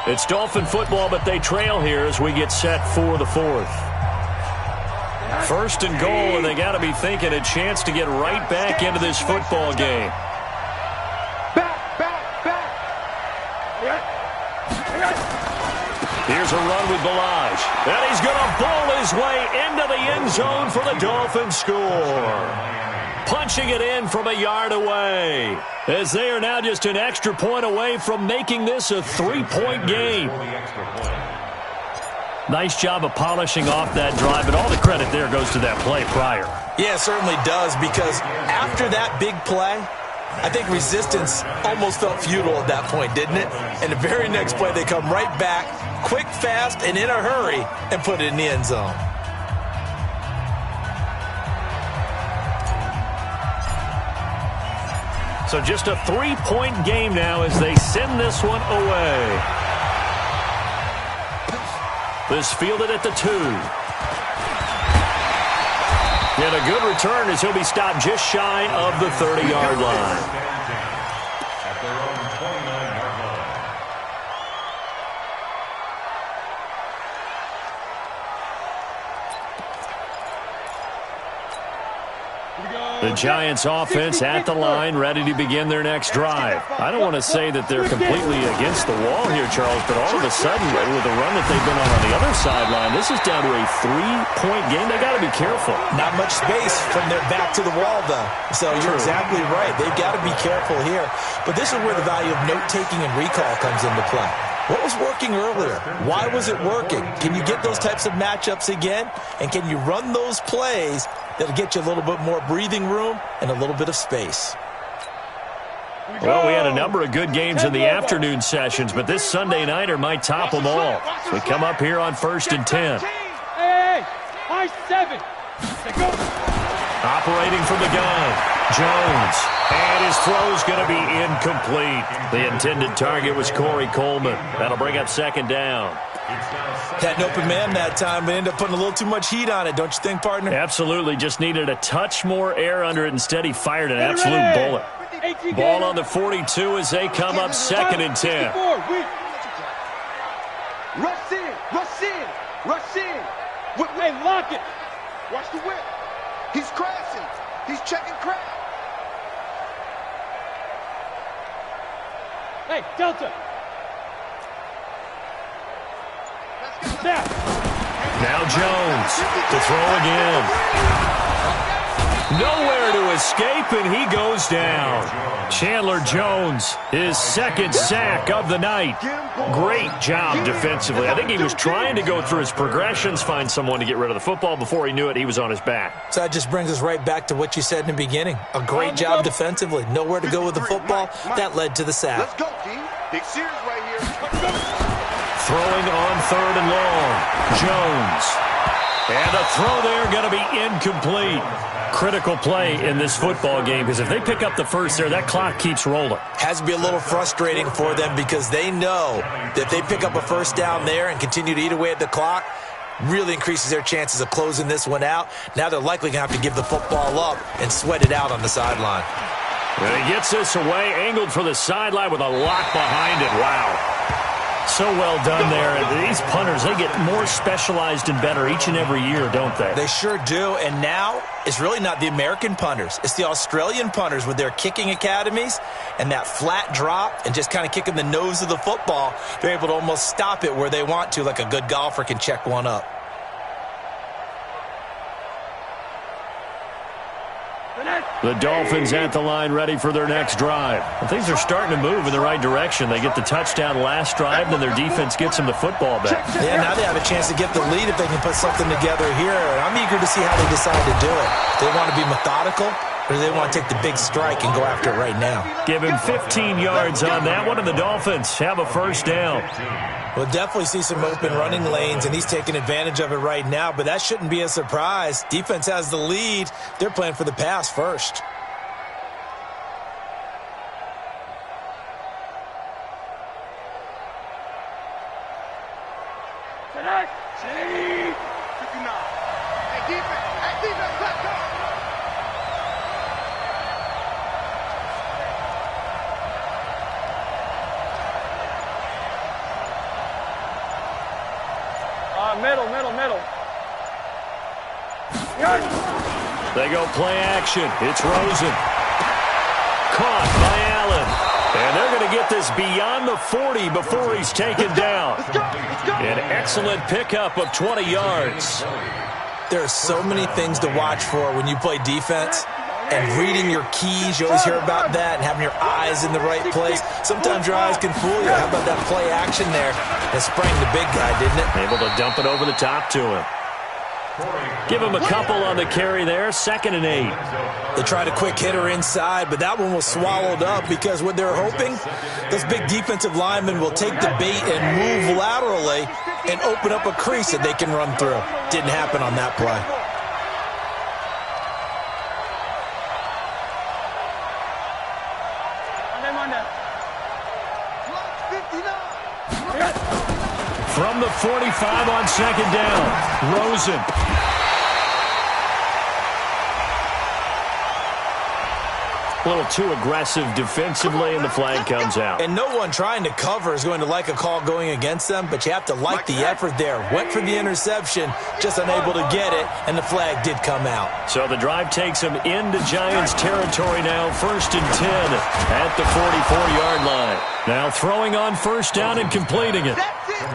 It's Dolphin football, but they trail here as we get set for the fourth. 1st and goal, and they got to be thinking a chance to get right back into this football game. Here's a run with Balaj. And he's going to bowl his way into the end zone for the Dolphins score. Punching it in from a yard away. As they are now just an extra point away from making this a 3-point game. Nice job of polishing off that drive, and all the credit there goes to that play prior. Yeah, it certainly does, because after that big play, I think resistance almost felt futile at that point, didn't it? And the very next play, they come right back, quick, fast, and in a hurry, and put it in the end zone. So just a 3-point game now as they send this one away. This fielded at the 2. And a good return as he'll be stopped just shy of the 30-yard line. At their own 29-yard line. The Giants offense at the line, ready to begin their next drive. I don't want to say that they're completely against the wall here, Charles, but all of a sudden, with the run that they've been on the other sideline, this is down to a 3-point game. They got to be careful. Not much space from their back to the wall, though. So you're exactly right. They've got to be careful here. But this is where the value of note-taking and recall comes into play. What was working earlier? Why was it working? Can you get those types of matchups again? And can you run those plays that'll get you a little bit more breathing room and a little bit of space? Well, we had a number of good games in the afternoon sessions, but this Sunday nighter might top them all. So we come up here on 1st and 10. Hey, high 7. Operating from the gun, Jones. And his throw's going to be incomplete. The intended target was Corey Coleman. That'll bring up 2nd down. Had an open man that time, but ended up putting a little too much heat on it, don't you think, partner? Absolutely. Just needed a touch more air under it. Instead, he fired an absolute bullet. Ball on the 42 as they come up 2nd and 10. Rush in, rush in, rush in. Hey, lock it. Watch the whip. He's crashing. He's checking crash. Hey, Delta. Step. Now Jones to throw again. Nowhere to escape, and he goes down. Chandler Jones, his second sack of the night. Great job defensively. I think he was trying to go through his progressions, find someone to get rid of the football. Before he knew it, he was on his back. So that just brings us right back to what you said in the beginning. A great job defensively. Nowhere to go with the football. That led to the sack. Let's go, D. Big series right here. Throwing on 3rd and long. Jones. And a throw there going to be incomplete. Critical play in this football game, because if they pick up the first there, that clock keeps rolling. Has to be a little frustrating for them because they know that if they pick up a first down there and continue to eat away at the clock, really increases their chances of closing this one out. Now they're likely going to have to give the football up and sweat it out on the sideline. And he gets this away, angled for the sideline with a lock behind it. Wow. So well done there. And these punters, they get more specialized and better each and every year, don't they? They sure do. And now it's really not the American punters. It's the Australian punters with their kicking academies and that flat drop and just kind of kicking the nose of the football. They're able to almost stop it where they want to, like a good golfer can check one up. The Dolphins at the line ready for their next drive. And things are starting to move in the right direction. They get the touchdown last drive, then their defense gets them the football back. Yeah, now they have a chance to get the lead if they can put something together here. I'm eager to see how they decide to do it. Do they want to be methodical, or do they want to take the big strike and go after it right now? Give him 15 yards on that one, and the Dolphins have a first down. We'll definitely see some open running lanes, and he's taking advantage of it right now, but that shouldn't be a surprise. Defense has the lead. They're playing for the pass first. Middle. They go play action. It's Rosen. Caught by Allen. And they're going to get this beyond the 40 before he's taken down. An excellent pickup of 20 yards. There are so many things to watch for when you play defense. And reading your keys, you always hear about that, and having your eyes in the right place. Sometimes your eyes can fool you. How about that play action there? It sprang the big guy, didn't it? Able to dump it over the top to him. Give him a couple on the carry there. 2nd and 8. They tried a quick hitter inside, but that one was swallowed up because what they're hoping, those big defensive linemen will take the bait and move laterally and open up a crease that they can run through. Didn't happen on that play. From the 45 on 2nd down, Rosen. A little too aggressive defensively, and the flag comes out. And no one trying to cover is going to like a call going against them, but you have to like the effort there. Went for the interception, just unable to get it, and the flag did come out. So the drive takes them into Giants territory now, 1st and 10 at the 44-yard line. Now throwing on 1st down and completing it.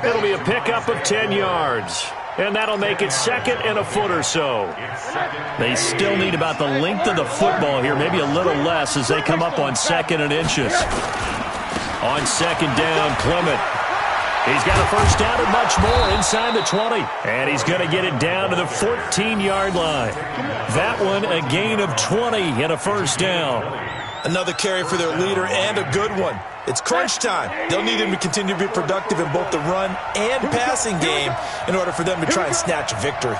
It'll be a pickup of 10 yards. And that'll make it 2nd and a foot or so. They still need about the length of the football here, maybe a little less as they come up on 2nd and inches. On 2nd down, Clement. He's got a 1st down and much more inside the 20. And he's going to get it down to the 14-yard line. That one a gain of 20 and a 1st down. Another carry for their leader and a good one. It's crunch time. They'll need him to continue to be productive in both the run and passing game in order for them to try and snatch a victory.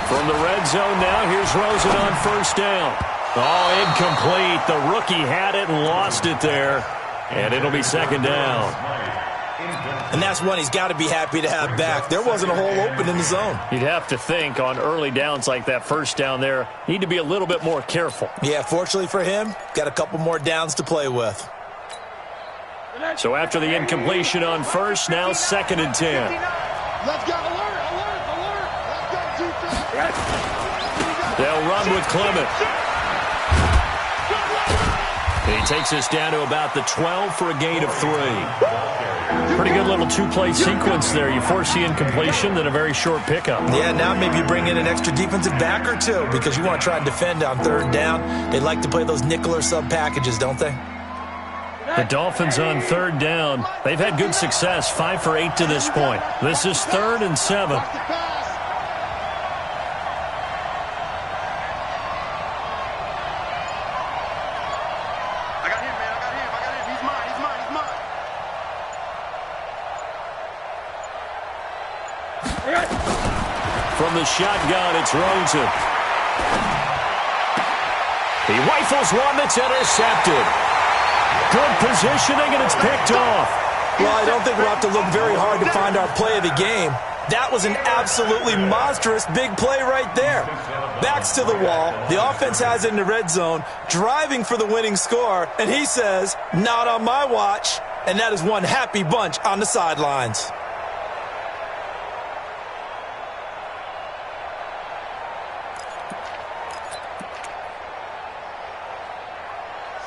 From the red zone now, here's Rosen on 1st down. Oh, incomplete. The rookie had it and lost it there. And it'll be 2nd down. And that's one he's got to be happy to have back. There wasn't a hole open in the zone. You'd have to think on early downs like that 1st down there, need to be a little bit more careful. Yeah, fortunately for him, got a couple more downs to play with. So after the incompletion on 1st, now 2nd and 10. Let's go. Alert. Let's go, defense. They'll run with Clement. He takes us down to about the 12 for a gain of 3. Pretty good little two-play sequence there. You force the incompletion, then a very short pickup. Yeah, now maybe you bring in an extra defensive back or two because you want to try and defend on third down. They like to play those nickel or sub packages, don't they? The Dolphins on third down. They've had good success, 5 for 8 to this point. This is 3rd and 7. From the shotgun, it's Rosen. He rifles one that's intercepted. Good positioning, and it's picked off. Well, I don't think we'll have to look very hard to find our play of the game. That was an absolutely monstrous big play right there. Backs to the wall. The offense has it in the red zone, driving for the winning score, and he says, not on my watch. And that is one happy bunch on the sidelines.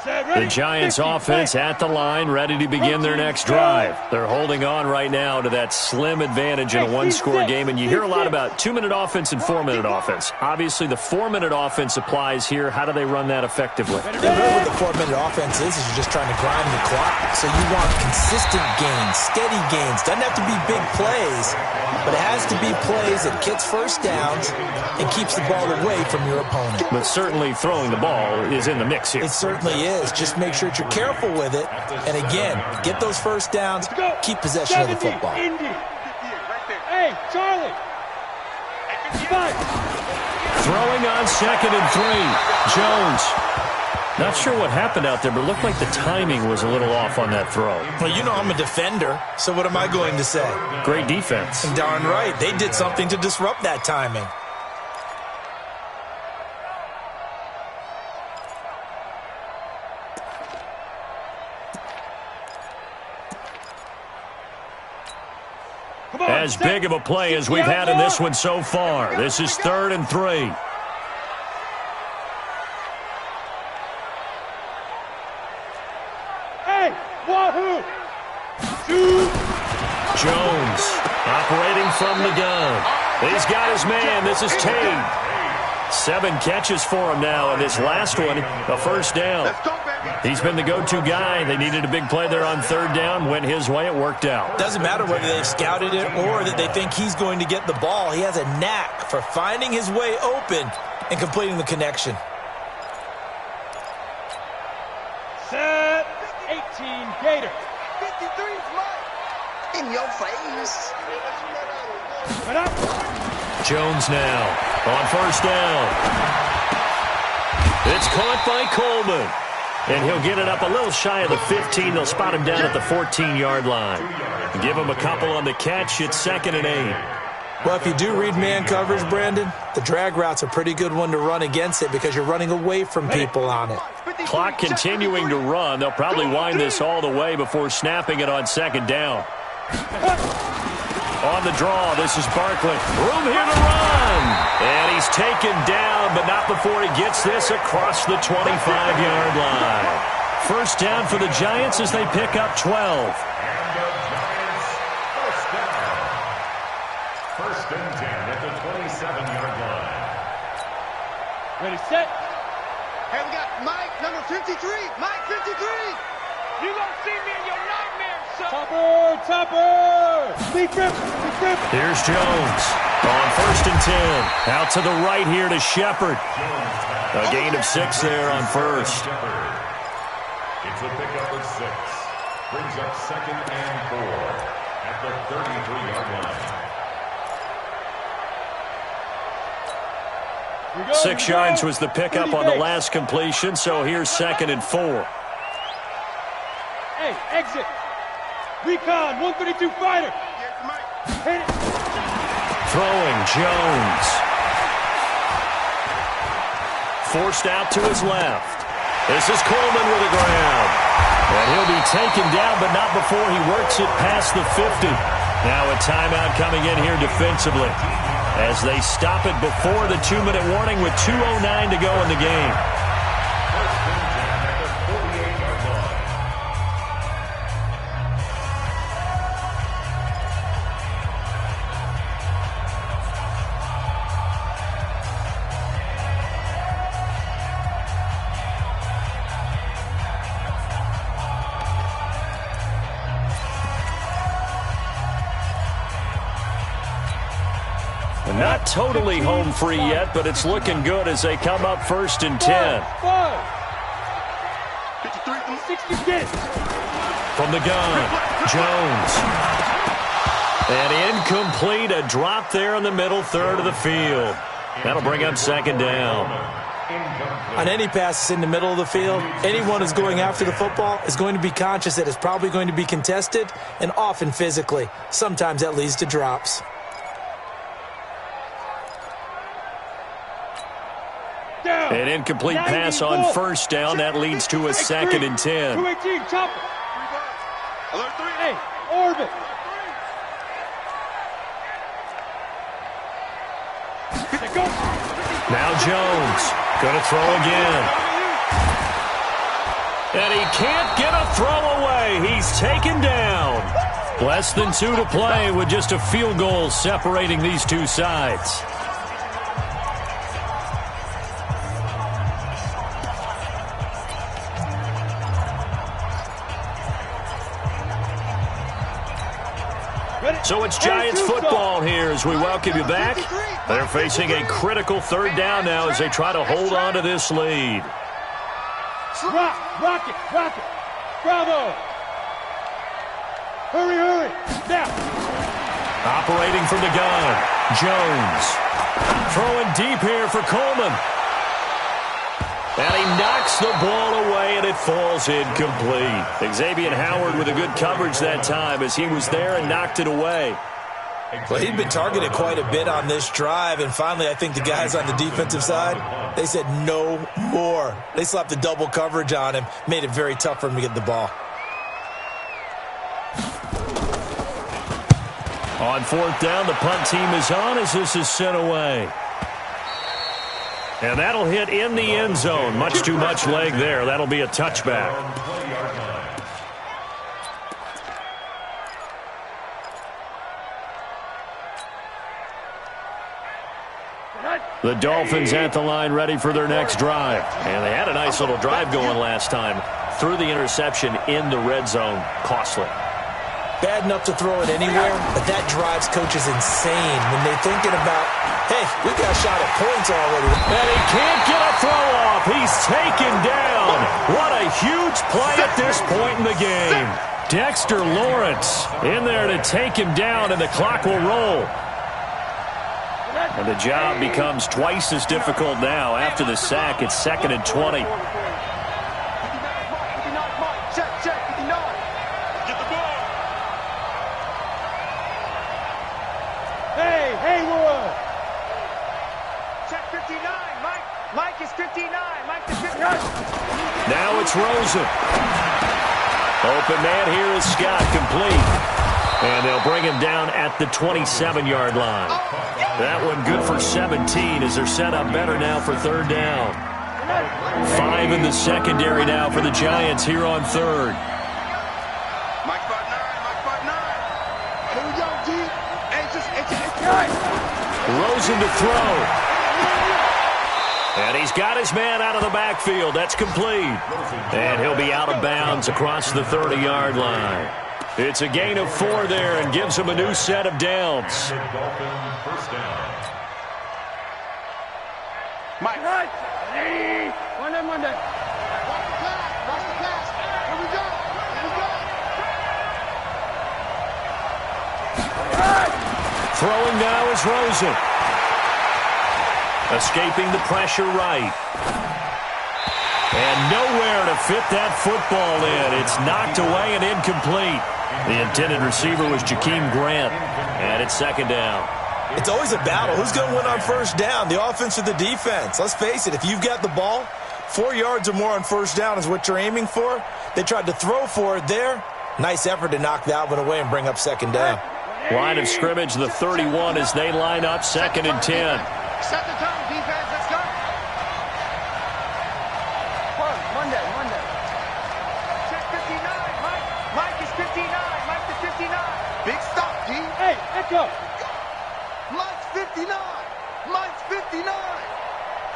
The Giants offense at the line, ready to begin their next drive. They're holding on right now to that slim advantage in a one-score game, and you hear a lot about 2-minute offense and 4-minute offense. Obviously, the 4-minute offense applies here. How do they run that effectively? Yeah, really what the 4-minute offense is you're just trying to grind the clock. So you want consistent gains, steady gains. Doesn't have to be big plays, but it has to be plays that gets first downs and keeps the ball away from your opponent. But certainly throwing the ball is in the mix here. It certainly is. Just make sure that you're careful with it. And again, get those first downs, keep possession of the football. Hey, Charlie. Throwing on 2nd and 3. Jones. Not sure what happened out there, but it looked like the timing was a little off on that throw. Well, you know I'm a defender, so what am I going to say? Great defense. Darn right. They did something to disrupt that timing. As big of a play as we've had in this one so far. This is 3rd and 3. Hey, wahoo! Jones operating from the gun. He's got his man. This is Tate. 7 catches for him now, and this last one, a first down. He's been the go-to guy. They needed a big play there on third down. Went his way. It worked out. Doesn't matter whether they've scouted it or that they think he's going to get the ball. He has a knack for finding his way open and completing the connection. Set 18 Gator. 53's Mike. In your face. Jones now on first down. It's caught by Coleman. And he'll get it up a little shy of the 15. They'll spot him down at the 14-yard line. Give him a couple on the catch. It's 2nd and 8. Well, if you do read man coverage, Brandon, the drag route's a pretty good one to run against it because you're running away from people on it. Clock continuing to run. They'll probably wind this all the way before snapping it on 2nd down. On the draw, this is Barkley. Room here to run. And he's taken down, but not before he gets this across the 25-yard line. First down for the Giants as they pick up 12. And the Giants first down. 1st and 10 at the 27-yard line. Ready, set. Hey, we got Mike, number 53. Mike, 53. You gonna see me in your nightmares, son. Topper. Deep rip. Here's Jones on 1st and 10. Out to the right here to Shepard. A gain of 6 there on first. It's a pickup of 6. Brings up 2nd and 4 at the 33-yard line. 6 yards was the pickup on the last completion, so here's 2nd and 4. Hey, exit. Recon, 132 fighter. Hit it. Throwing Jones. Forced out to his left. This is Coleman with the ground. And he'll be taken down, but not before he works it past the 50. Now a timeout coming in here defensively as they stop it before the 2-minute warning with 2:09 to go in the game. 1st and 10 at the 48 Not totally home free yet, but it's looking good as they come up 1st and 10. 53, From the gun, Jones. And incomplete, a drop there in the middle third of the field. That'll bring up 2nd down. On any passes in the middle of the field, anyone who's going after the football is going to be conscious that it's probably going to be contested, and often physically. Sometimes that leads to drops. An incomplete pass on 1st down. That leads to a 2nd and 10. 218, chopper. alert 3. Hey, orbit. Now Jones, going to throw again. And he can't get a throw away. He's taken down. Less than 2 to play with just a field goal separating these two sides. So it's Giants football here as we welcome you back. They're facing a critical 3rd down now as they try to hold on to this lead. Rock it. Bravo. Hurry. Now. Operating from the gun, Jones. Throwing deep here for Coleman. And he knocks the ball away, and it falls incomplete. Xavier Howard with a good coverage that time as he was there and knocked it away. Well, he'd been targeted quite a bit on this drive, and finally I think the guys on the defensive side, they said no more. They slapped the double coverage on him, made it very tough for him to get the ball. On 4th down, the punt team is on as this is sent away. And that'll hit in the end zone. Much too much leg there. That'll be a touchback. The Dolphins at the line ready for their next drive. And they had a nice little drive going last time. Threw the interception in the red zone. Costly. Bad enough to throw it anywhere, but that drives coaches insane when they're thinking about, hey, we got a shot at points already. And he can't get a throw off. He's taken down. What a huge play at this point in the game. Dexter Lawrence in there to take him down, and the clock will roll. And the job becomes twice as difficult now. After the sack, it's 2nd and 20. Check, 59. Get the ball. Hey, Haywood. Check 59. Mike is 59. Mike is 59. Now it's Rosen. Open man here is Scott, complete. And they'll bring him down at the 27-yard line. That one good for 17 as they're set up better now for 3rd down. 5 in the secondary now for the Giants here on 3rd. Mike 5'9". Here we go, G. Rosen to throw. And he's got his man out of the backfield. That's complete. And he'll be out of bounds across the 30-yard line. It's a gain of 4 there and gives him a new set of downs. First down. Mike. Monday. Watch the pass. Here we go. Throwing now is Rosen. Escaping the pressure right. And nowhere to fit that football in. It's knocked away and incomplete. The intended receiver was Jakeem Grant. And it's 2nd down. It's always a battle. Who's going to win on 1st down, the offense or the defense? Let's face it, if you've got the ball, 4 yards or more on 1st down is what you're aiming for. They tried to throw for it there. Nice effort to knock that one away and bring up 2nd down. Line of scrimmage, the 31 as they line up 2nd and 10. Set the tone, defense. Let's go. Monday. Check 59. Mike is 59. Mike to 59. Big stop, G. Hey, echo. Mike's 59.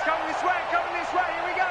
It's coming this way. Here we go.